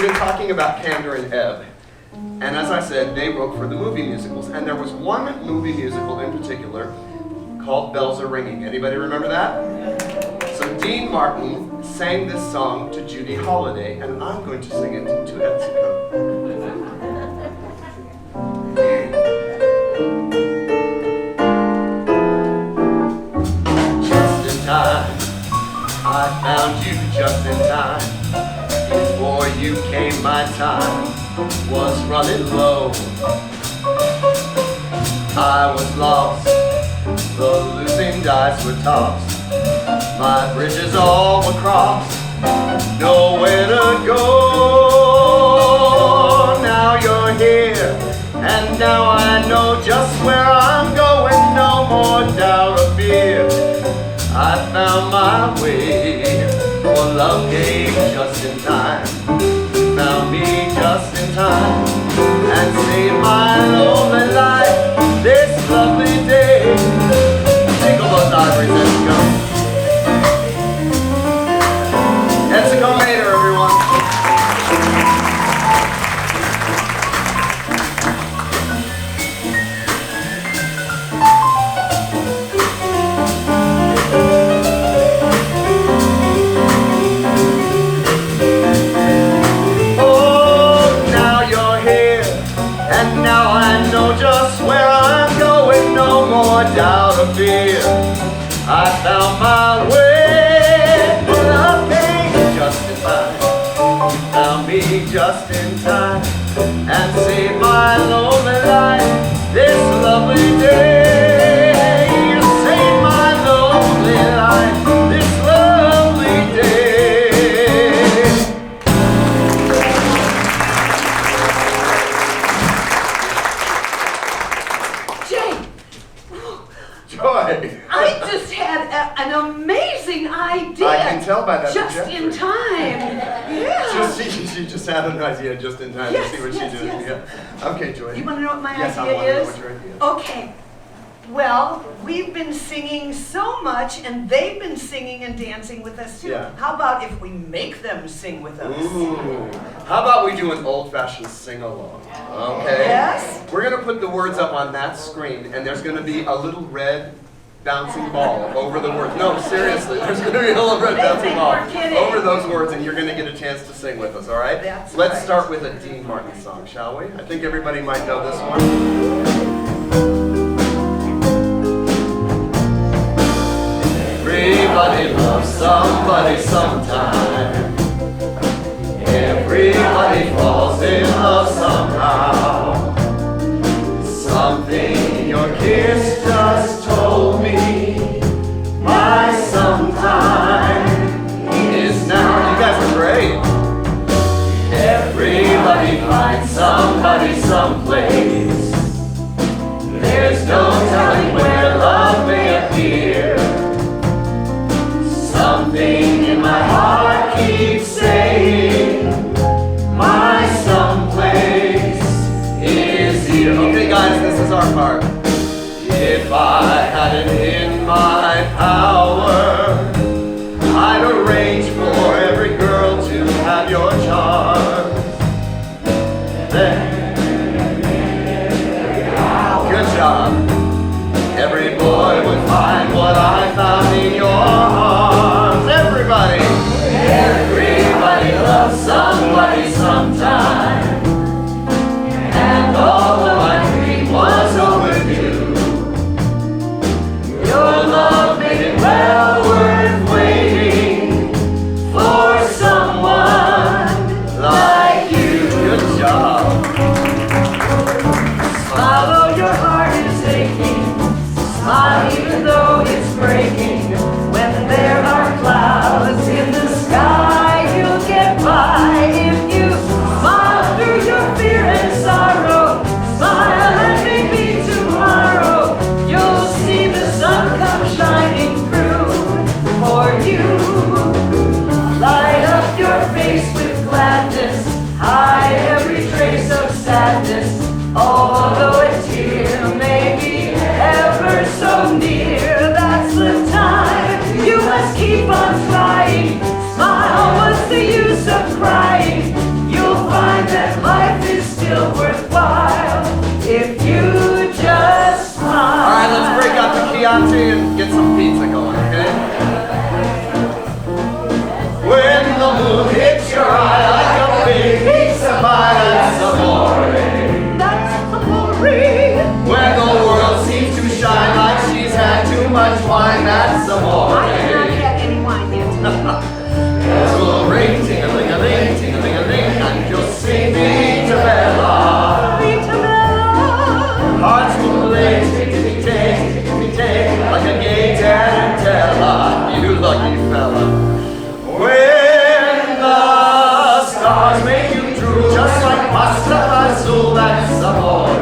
[SPEAKER 1] we've been talking about Candor and Ebb. And as I said, they wrote for the movie musicals. And there was one movie musical in particular called Bells Are Ringing. Anybody remember that? So Dean Martin sang this song to Judy Holliday, and I'm going to sing it to Etsuko. Just in time, I found you just in time. Before you came, my time was running low. I was lost, the losing dice were tossed. My bridges all were crossed, nowhere to go. Now you're here, and now I know just where I'm going. No more doubt or fear, I found my way. For love came just in time, found me just in time, and saved my lonely life this lovely day. Jingle those ivories, Etsuko. Etsuko Mater, everyone. Oh, now you're here, and now I know just where I'm going. No more doubt or fear, I found my way. For love came just in time, found me just in time, and saved my lonely life this lovely day. You saved my lonely life this lovely day.
[SPEAKER 4] Jade,
[SPEAKER 1] Joy!
[SPEAKER 4] I just had an amazing idea.
[SPEAKER 1] I can tell by that
[SPEAKER 4] Just
[SPEAKER 1] trajectory.
[SPEAKER 4] in time. Yeah.
[SPEAKER 1] She just had an idea just in time
[SPEAKER 4] Yes,
[SPEAKER 1] to see what
[SPEAKER 4] yes,
[SPEAKER 1] she did.
[SPEAKER 4] yes.
[SPEAKER 1] Yeah. Okay, Joy.
[SPEAKER 4] You want to know what my
[SPEAKER 1] Yes, I
[SPEAKER 4] idea
[SPEAKER 1] want to know
[SPEAKER 4] is?
[SPEAKER 1] what your idea is.
[SPEAKER 4] Okay. Well, we've been singing so much, and they've been singing and dancing with us too.
[SPEAKER 1] Yeah.
[SPEAKER 4] How about if we make them sing with us?
[SPEAKER 1] Ooh. How about we do an old-fashioned sing-along? Okay.
[SPEAKER 4] Yes?
[SPEAKER 1] We're gonna put the words up on that screen, and there's gonna be a little red bouncing ball over the words. No, seriously, there's gonna be a little red
[SPEAKER 4] They
[SPEAKER 1] bouncing
[SPEAKER 4] think
[SPEAKER 1] ball
[SPEAKER 4] we're kidding.
[SPEAKER 1] over those words, and you're gonna get a chance to sing with us. All right?
[SPEAKER 4] That's
[SPEAKER 1] Let's
[SPEAKER 4] right.
[SPEAKER 1] start with a Dean Martin song, shall we? I think everybody might know this one. Everybody loves somebody sometime. Everybody falls in love somehow. Something in your kiss just told me my sometime is now. You guys are great. Everybody finds somebody someplace. There's no telling where love may appear. Something in my heart keeps saying my someplace is here. Okay guys, this is our part. If I had it in my power, I'd arrange for every girl to have your charms. Then, good job. Every boy would find what I found in your arms. Everybody! Everybody loves somebody sometime. And although my dream was overdue, your love made it well worth waiting for someone like you. Good job.
[SPEAKER 4] Although your heart is aching, smile even though it's breaking. When there are clouds in the sky, you'll get by if you smile through your fear and sorrow. Smile and maybe tomorrow you'll see the sun come shining through for you. Light up your face with gladness, hide every trace of sadness. Although a tear may be ever so near, that's the time.
[SPEAKER 1] much wine, that's amore.
[SPEAKER 2] I have not had any wine yet.
[SPEAKER 1] Bells will ring, ting-a-ling-a-ling, ting-a-ling-a-ling, and you'll see me to Bella. Hearts will play, tickety-tick, like a gay tarantella. You lucky fella. When the stars make you drool, just like pasta azul, that's amore.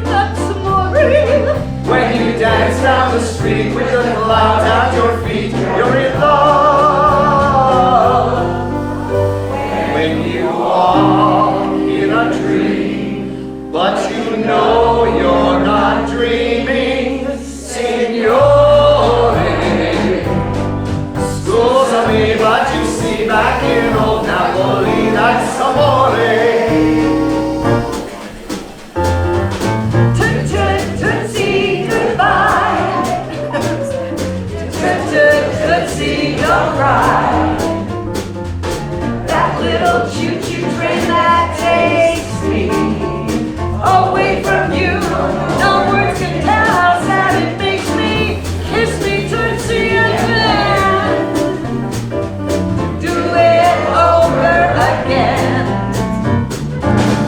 [SPEAKER 4] That's amore.
[SPEAKER 1] When you dance down the street with the clouds at your feet, you're in love. When you walk in a dream, but you know you're not dreaming, signore. Scusami, but you see back in old Napoli, that's amore.
[SPEAKER 4] Tootsie, goodbye. Tootsie, don't cry. That little choo-choo train that takes me away from you. No words can tell how sad it makes me. Kiss me, Tootsie, and then do it over again.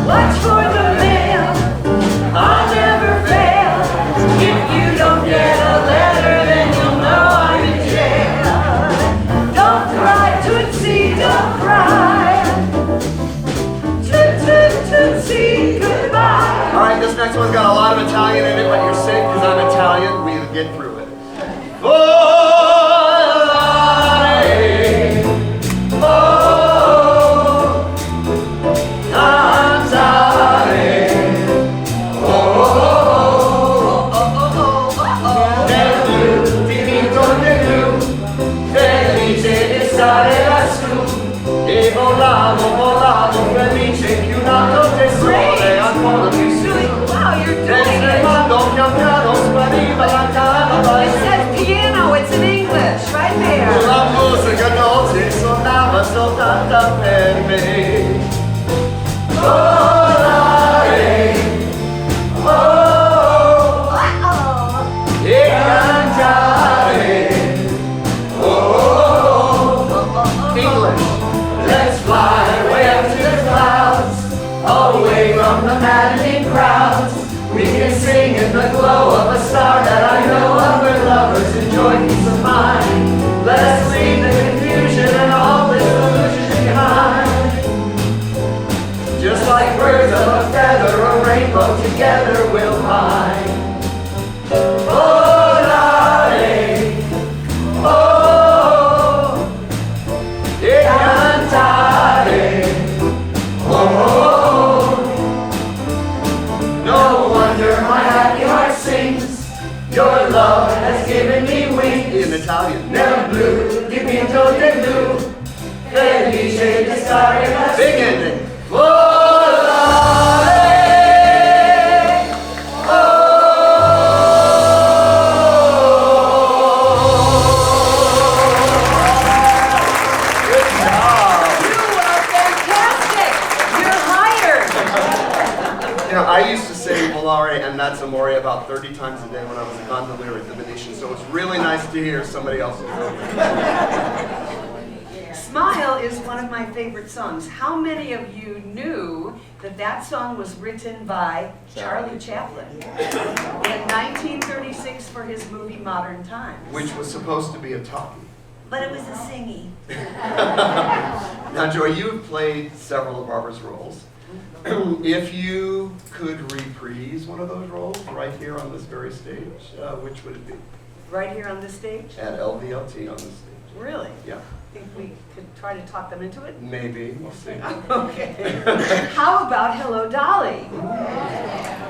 [SPEAKER 4] Watch for the mail, I'll never fail. If you don't get a letter, then you'll know I'm in jail. Don't cry, Tootsie, don't cry. Tootsie, goodbye.
[SPEAKER 1] All right, this next one's got a lot of Italian in it, but you're safe because I'm Italian. We'll get through it. Volare, oh, cantare, nel blu, dipinto nel blu, felice di stare lassù. E volavo, felice più in alto del sole, ancora più su.
[SPEAKER 4] Wow, you're doing
[SPEAKER 1] Mentre
[SPEAKER 4] it.
[SPEAKER 1] quando pian piano spariva la calma,
[SPEAKER 2] It says piano, it's in English, right there.
[SPEAKER 1] la musica dolce suonava soltanto per me. Volare, oh, e cantare, oh, English. Let's fly way up to the clouds, away from the maddening crowds. We can sing in the glow of a star that I know of, where lovers enjoy peace of mind. Let us leave the confusion and all this illusion behind. Just like birds of a feather, a rainbow together we'll find. Volare, oh, e cantare, oh. No wonder my happy heart sings. Your love has given me wings. In Italian. Nel blu, dipinto del blu, felice di stare lassù. Big ending. Volare, oh. Good job.
[SPEAKER 2] You are fantastic. You're hired.
[SPEAKER 1] You know, I used to sing Volare and That's Amore about 30 times a day when I was a gondolier at the Venetian, so it's really nice to hear somebody else's voice.
[SPEAKER 2] Smile is one of my favorite songs. How many of you knew that that song was written by Charlie Chaplin in 1936 for his movie Modern Times?
[SPEAKER 1] Which was supposed to be a talkie.
[SPEAKER 2] But it was a singy.
[SPEAKER 1] Now, Joy, you've played several of Barbara's roles. If you could reprise one of those roles right here on this very stage, which would it be?
[SPEAKER 2] Right here on this stage?
[SPEAKER 1] At LVLT on this stage.
[SPEAKER 2] Really?
[SPEAKER 1] Yeah.
[SPEAKER 2] Think we could try to talk them into it?
[SPEAKER 1] Maybe. We'll see.
[SPEAKER 2] Okay. How about Hello Dolly?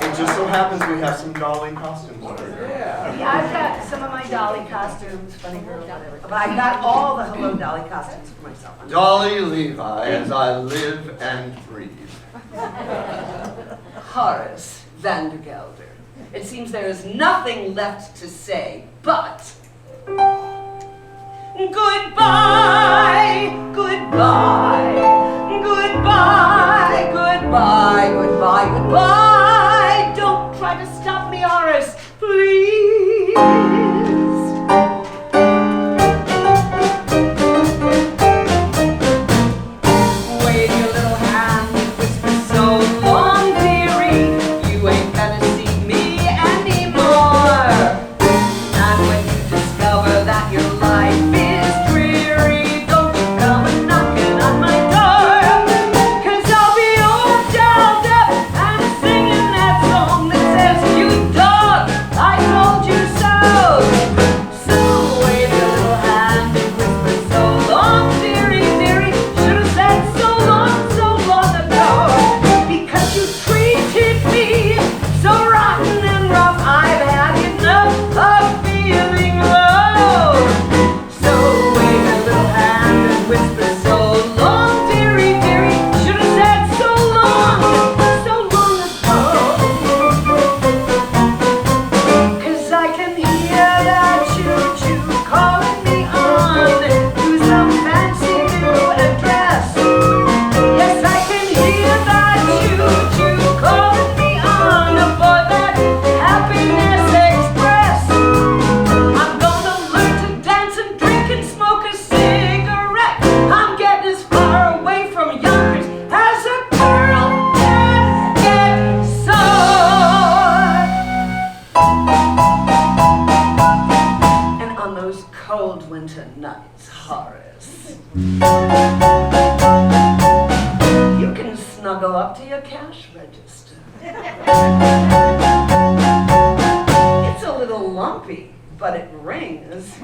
[SPEAKER 1] It just so happens we have some Dolly costumes over here.
[SPEAKER 2] Yeah, I've got some of my Dolly costumes, funny girl, whatever. But I got all the Hello Dolly costumes for myself.
[SPEAKER 1] Dolly Levi, as I live and breathe.
[SPEAKER 2] Horace Vandergelder. It seems there is nothing left to say, but goodbye, goodbye, goodbye, goodbye, goodbye, goodbye. Don't try to stop me, Horace, please. those cold winter nights, Horace. You can snuggle up to your cash register. It's a little lumpy, but it rings.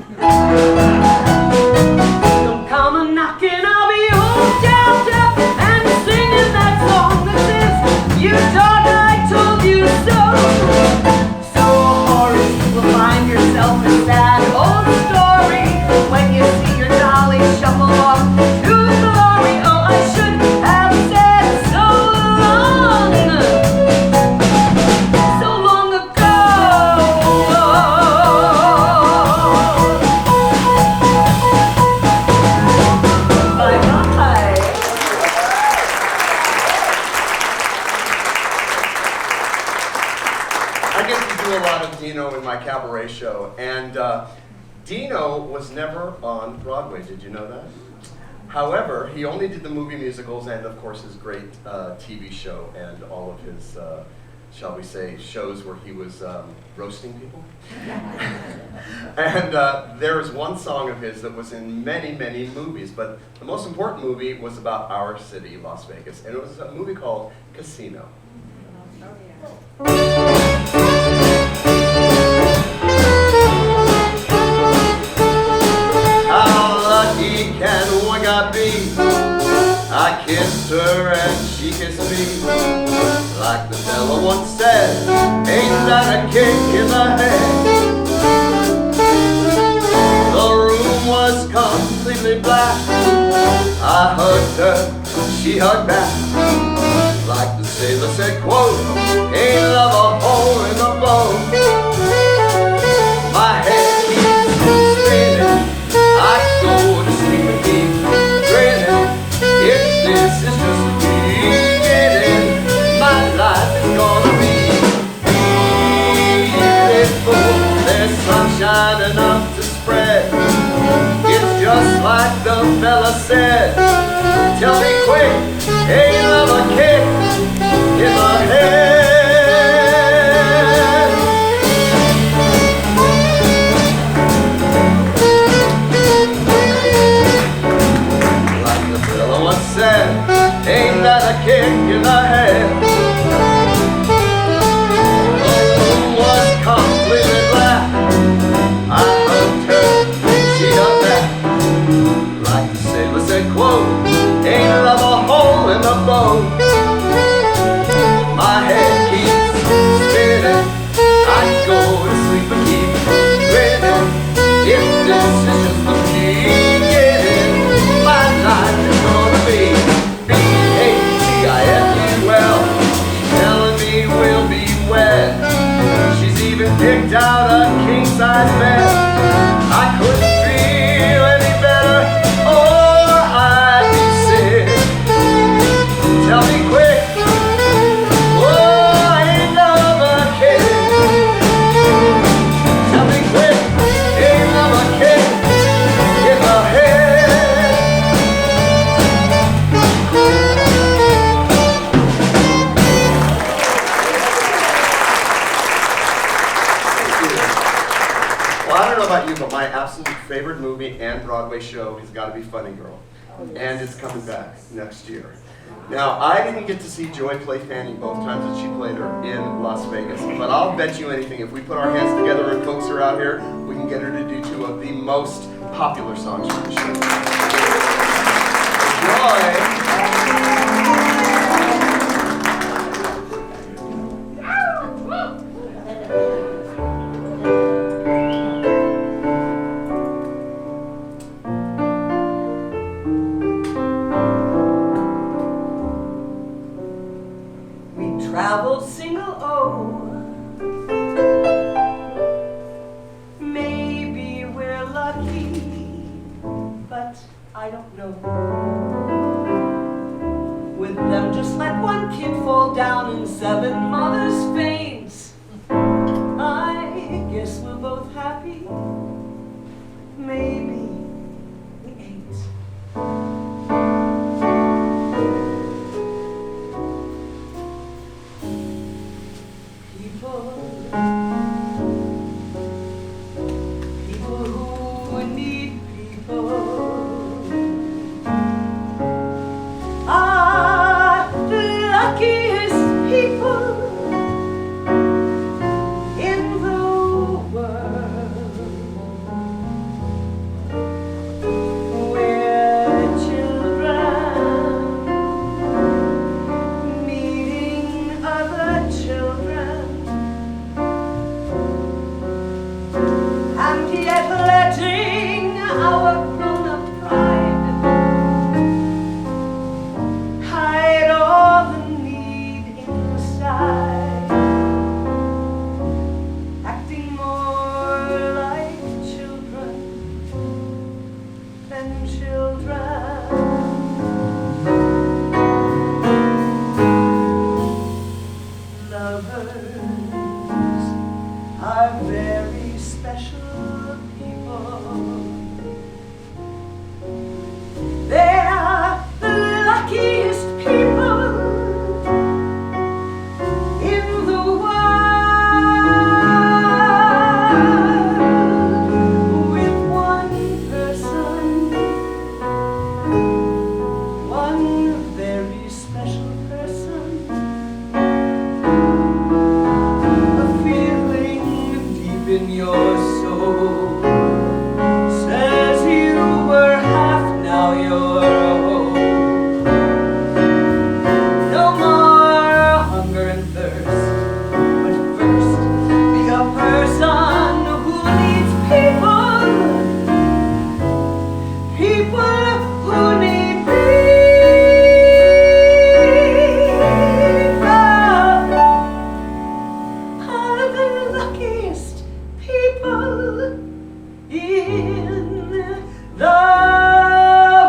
[SPEAKER 2] Don't come a knocking, I'll be all jabbed up and singing that song that says, you thought I told you so. So, Horace, you will find yourself in that old story when you see your dolly shuffle off to glory. Oh, I should have said so long ago. Bye-bye.
[SPEAKER 1] I get to do a lot of Dino in my cabaret show, and Dino was never on Broadway. Did you know that? However, he only did the movie musicals and, of course, his great TV show and all of his, shall we say, shows where he was roasting people. And there is one song of his that was in many, many movies, but the most important movie was about our city, Las Vegas, and it was a movie called Casino. How lucky can one guy be? I kissed her and she kissed me. Like the fella once said, ain't that a kick in the head? The room was completely black. I hugged her, she hugged back. Like the sailor said, quote, ain't love a hole in the bone? My head keeps spinning, I go to sleep and keep grinning. If this is just the beginning, my life is gonna be beautiful. There's sunshine enough to spread. It's just like the fella said. Tell me quick, ain't love a kick in the head? Like the fella once said, ain't that a kick in the head? The room was completely black. I hugged her, she hugged back. Like the sailor said, quote, ain't love a hole in the boat? My head keeps spinning, I go to sleep and keep grinning. If this is just the beginning, my life is gonna be B-A-T-I-F-U-L. She's telling me we'll be wed. She's even picked out a king-size bed. I couldn't feel any better, or I'd be sick. Tell me quick, oh, ain't love a kick? Tell me quick, ain't love a kick in the head? Well, I don't know about you, but my absolute favorite movie and Broadway show has got to be Funny Girl. And it's coming back next year. Now, I didn't get to see Joy play Fanny both times that she played her in Las Vegas, but I'll bet you anything, if we put our hands together and coax her out here, we can get her to do two of the most popular songs from the show. Joy.
[SPEAKER 2] Travel single, oh, maybe we're lucky, but I don't know. With them just let one kid fall down and 7 mothers faint. I guess we're both happy, maybe we ain't. People who
[SPEAKER 4] need people are the luckiest people in the world. We're children meeting other children, and yet letting our grown-up pride hide all the need inside, acting more like children than children. Lovers are very special people. They are the luckiest people in the world. With one person, one very special person, a feeling deep in your soul says you were half, now you're whole. No more hunger and thirst, but first be a person who needs people, people who need people are the luckiest people in the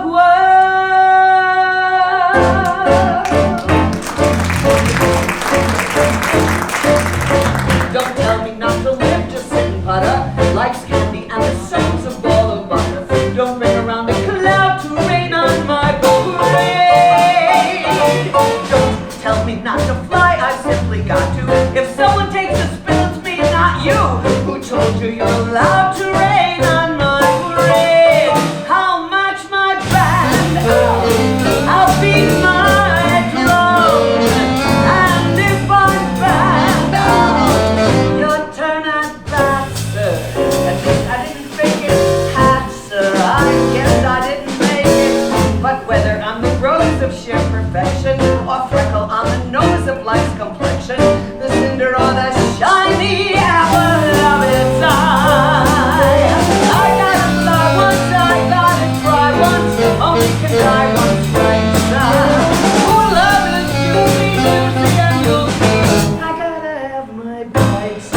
[SPEAKER 4] world. Don't tell me not to live, just sit and putter. Life's candy and the sun's a ball of butter. Don't bring around a cloud to rain on my parade. Don't tell me not to fly, I simply got to. If someone takes a spill, it's me, not you. Who told you you're allowed to rain on my parade? How much my band? I'll beat my drum. And if I'm bad, your turn at bat, sir. At least I didn't fake it, hat, sir. I guess I didn't make it. But whether I'm the rose of sheer perfection or freckle on the nose of life's complexion, the cinder or the shiny apple of its eye, I gotta love once, I gotta try once, only can die once, right side. Oh, love is music and you'll see. I gotta have my bites.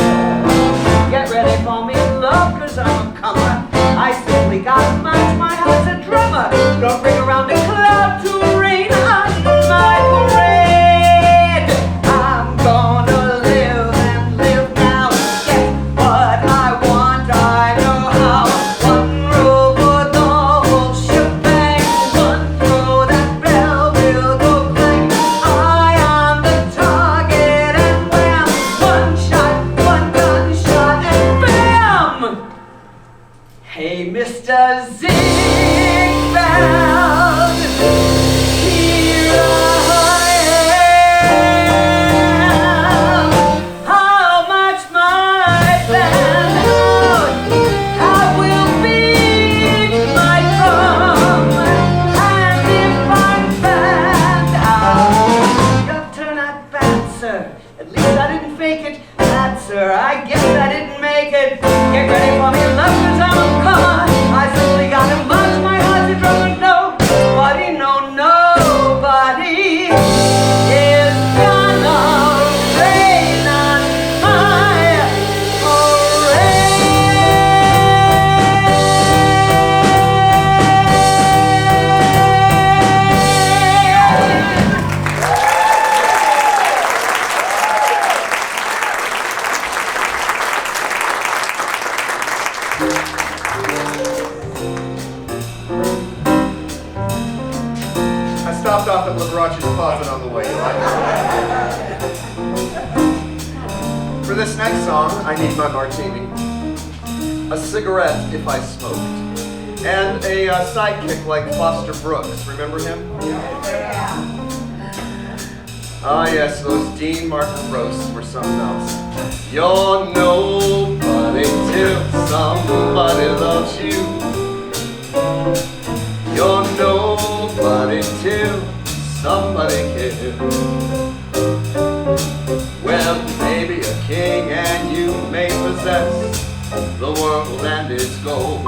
[SPEAKER 4] Get ready for me, love, 'cause I'm a comer. I simply got much, my heart's a drummer. Don't bring around a cloud to rain on my parade. I'm gonna live and live now. Get what I want, I know how. One roll for the whole shebang. One throw, that bell will go clang. I am the target and wham. One shot, one gunshot and bam. Hey, Mr. Zigbald, here I am. How much my band? How will beat my drum? And if I'm bad, your turn at bat, sir. At least I didn't fake it, that, sir. I guess I didn't make it. Get ready for me, love, 'cause I'm a comer. I simply gotta munch my heart's a drum and nobody, no, nobody is gonna rain on my
[SPEAKER 1] stopped off at Liberace's Closet on the way. You like it? For this next song, I Need My Martini. a cigarette if I smoked, and a sidekick like Foster Brooks. Remember him? Ah, yes, those Dean Martin roasts were something else. You're nobody till somebody loves you. You're nobody till somebody cares. Well, maybe a king and you may possess the world and its gold,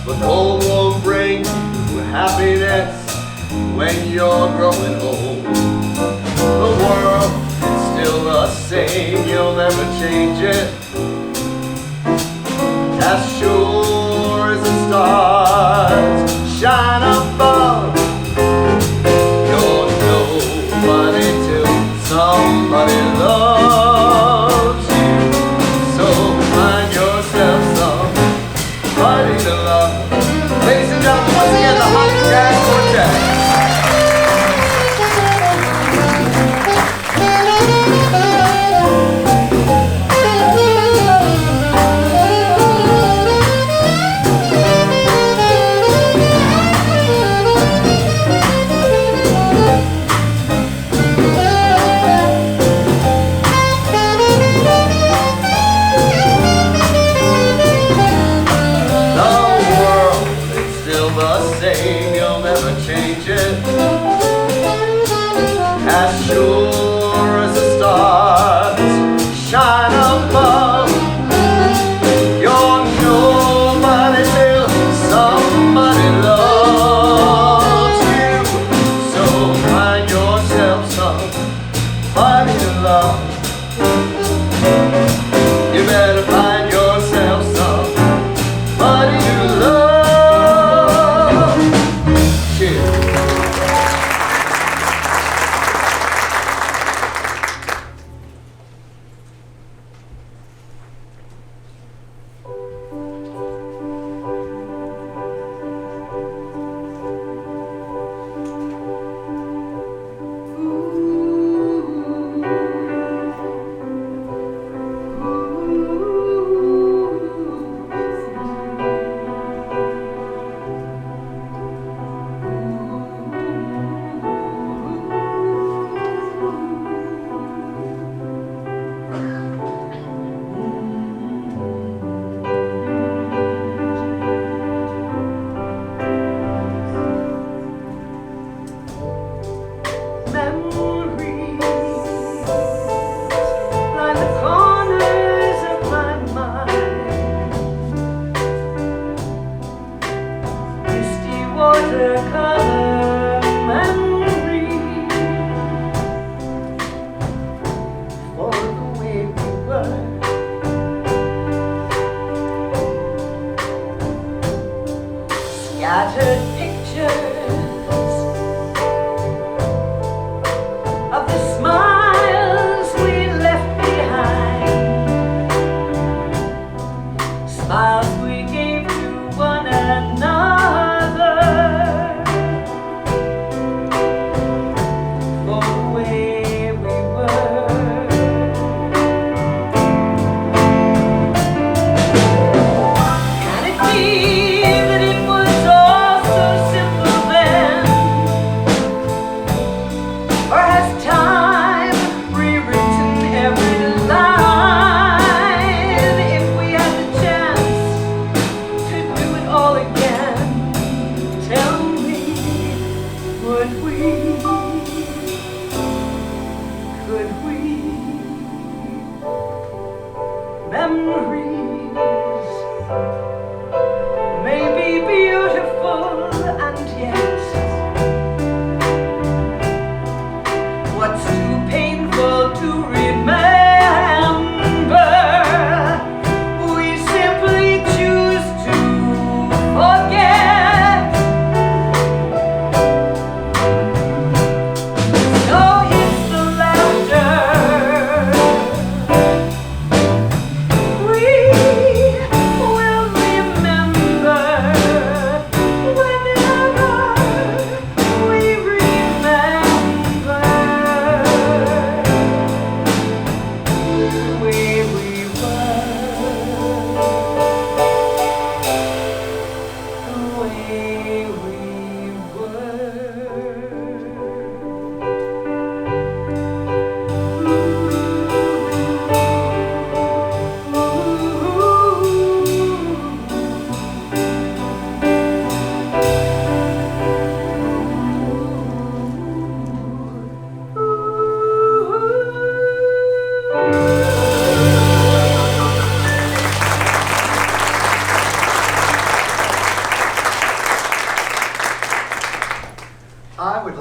[SPEAKER 1] but gold won't bring you happiness when you're growing old. The world is still the same, you'll never change it. As sure as the stars shine above, you're nobody till somebody loves you. So find yourself somebody to love. Ladies and gentlemen, once again, the Hot Jazz Quartet. As sure as the stars shine above, you're nobody till somebody loves you. So find yourself somebody to love. You better find yourself somebody to love. Cheers.
[SPEAKER 4] Scattered pictures of the smiles we left behind, smiles we gave to one another for the way we were. Can it be that it was all so simple then? Or has time rewritten every line? If we had the chance to do it all again, tell me, would we? Could we? Memories,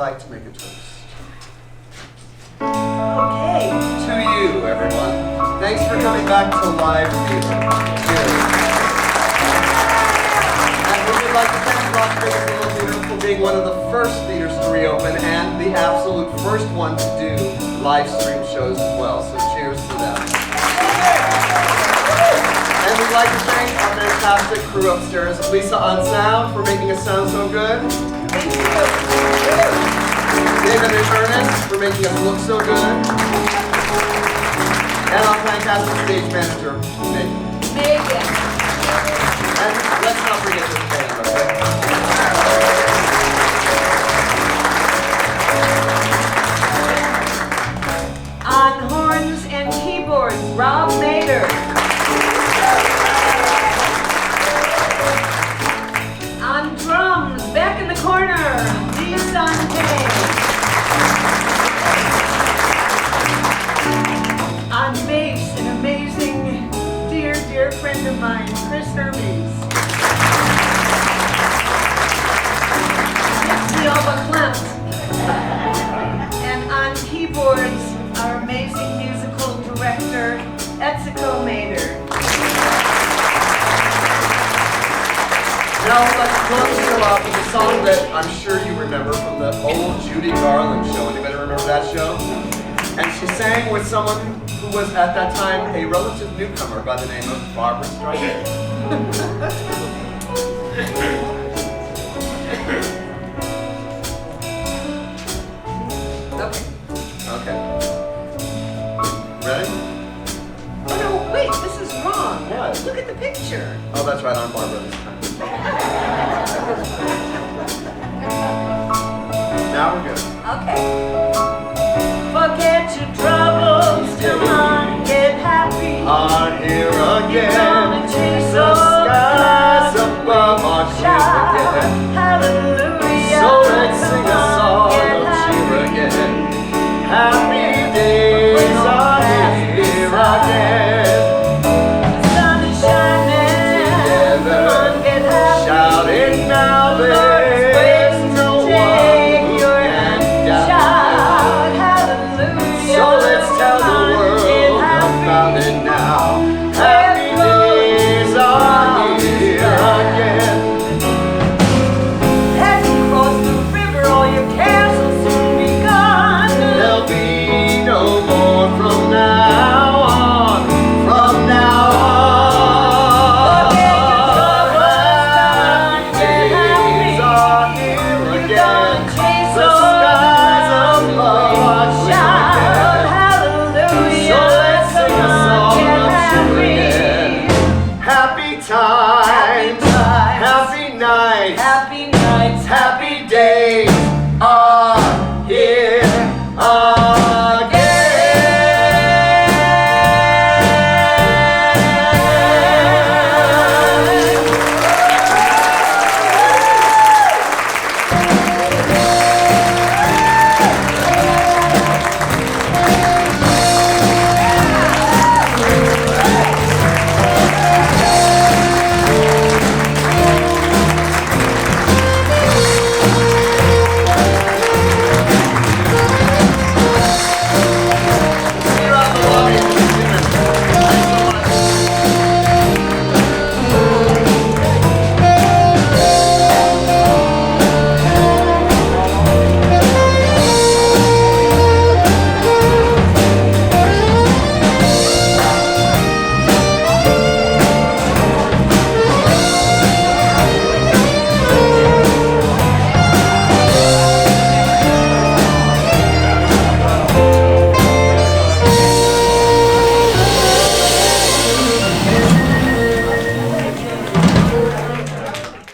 [SPEAKER 1] like to make a toast.
[SPEAKER 2] Okay.
[SPEAKER 1] To you, everyone. Thanks for coming back to live theater. Cheers. And we would like to thank Las Vegas Little Theater for being one of the first theaters to reopen and the absolute first one to do live stream shows as well. So cheers to them. And we'd like to thank our fantastic crew upstairs, Lisa on sound for making us sound so good.
[SPEAKER 2] Thank you.
[SPEAKER 1] David and Ernest for making us look so good. And our fantastic stage manager, Megan.
[SPEAKER 3] Megan.
[SPEAKER 1] And let's not forget this band, okay?
[SPEAKER 2] On horns and keyboards, Rob Mader. On drums, back in the corner, Dee Sante. On bass, an amazing, dear, dear friend of mine, Chris Hermes. Dixie Alba Clempt. And on keyboards, our amazing musical director, Etsuko Mader.
[SPEAKER 1] Now let's close the show out with a song that I'm sure you remember from the old Judy Garland show. Anybody remember that show? And she sang with someone who was at that time a relative newcomer by the name of Barbara Streisand.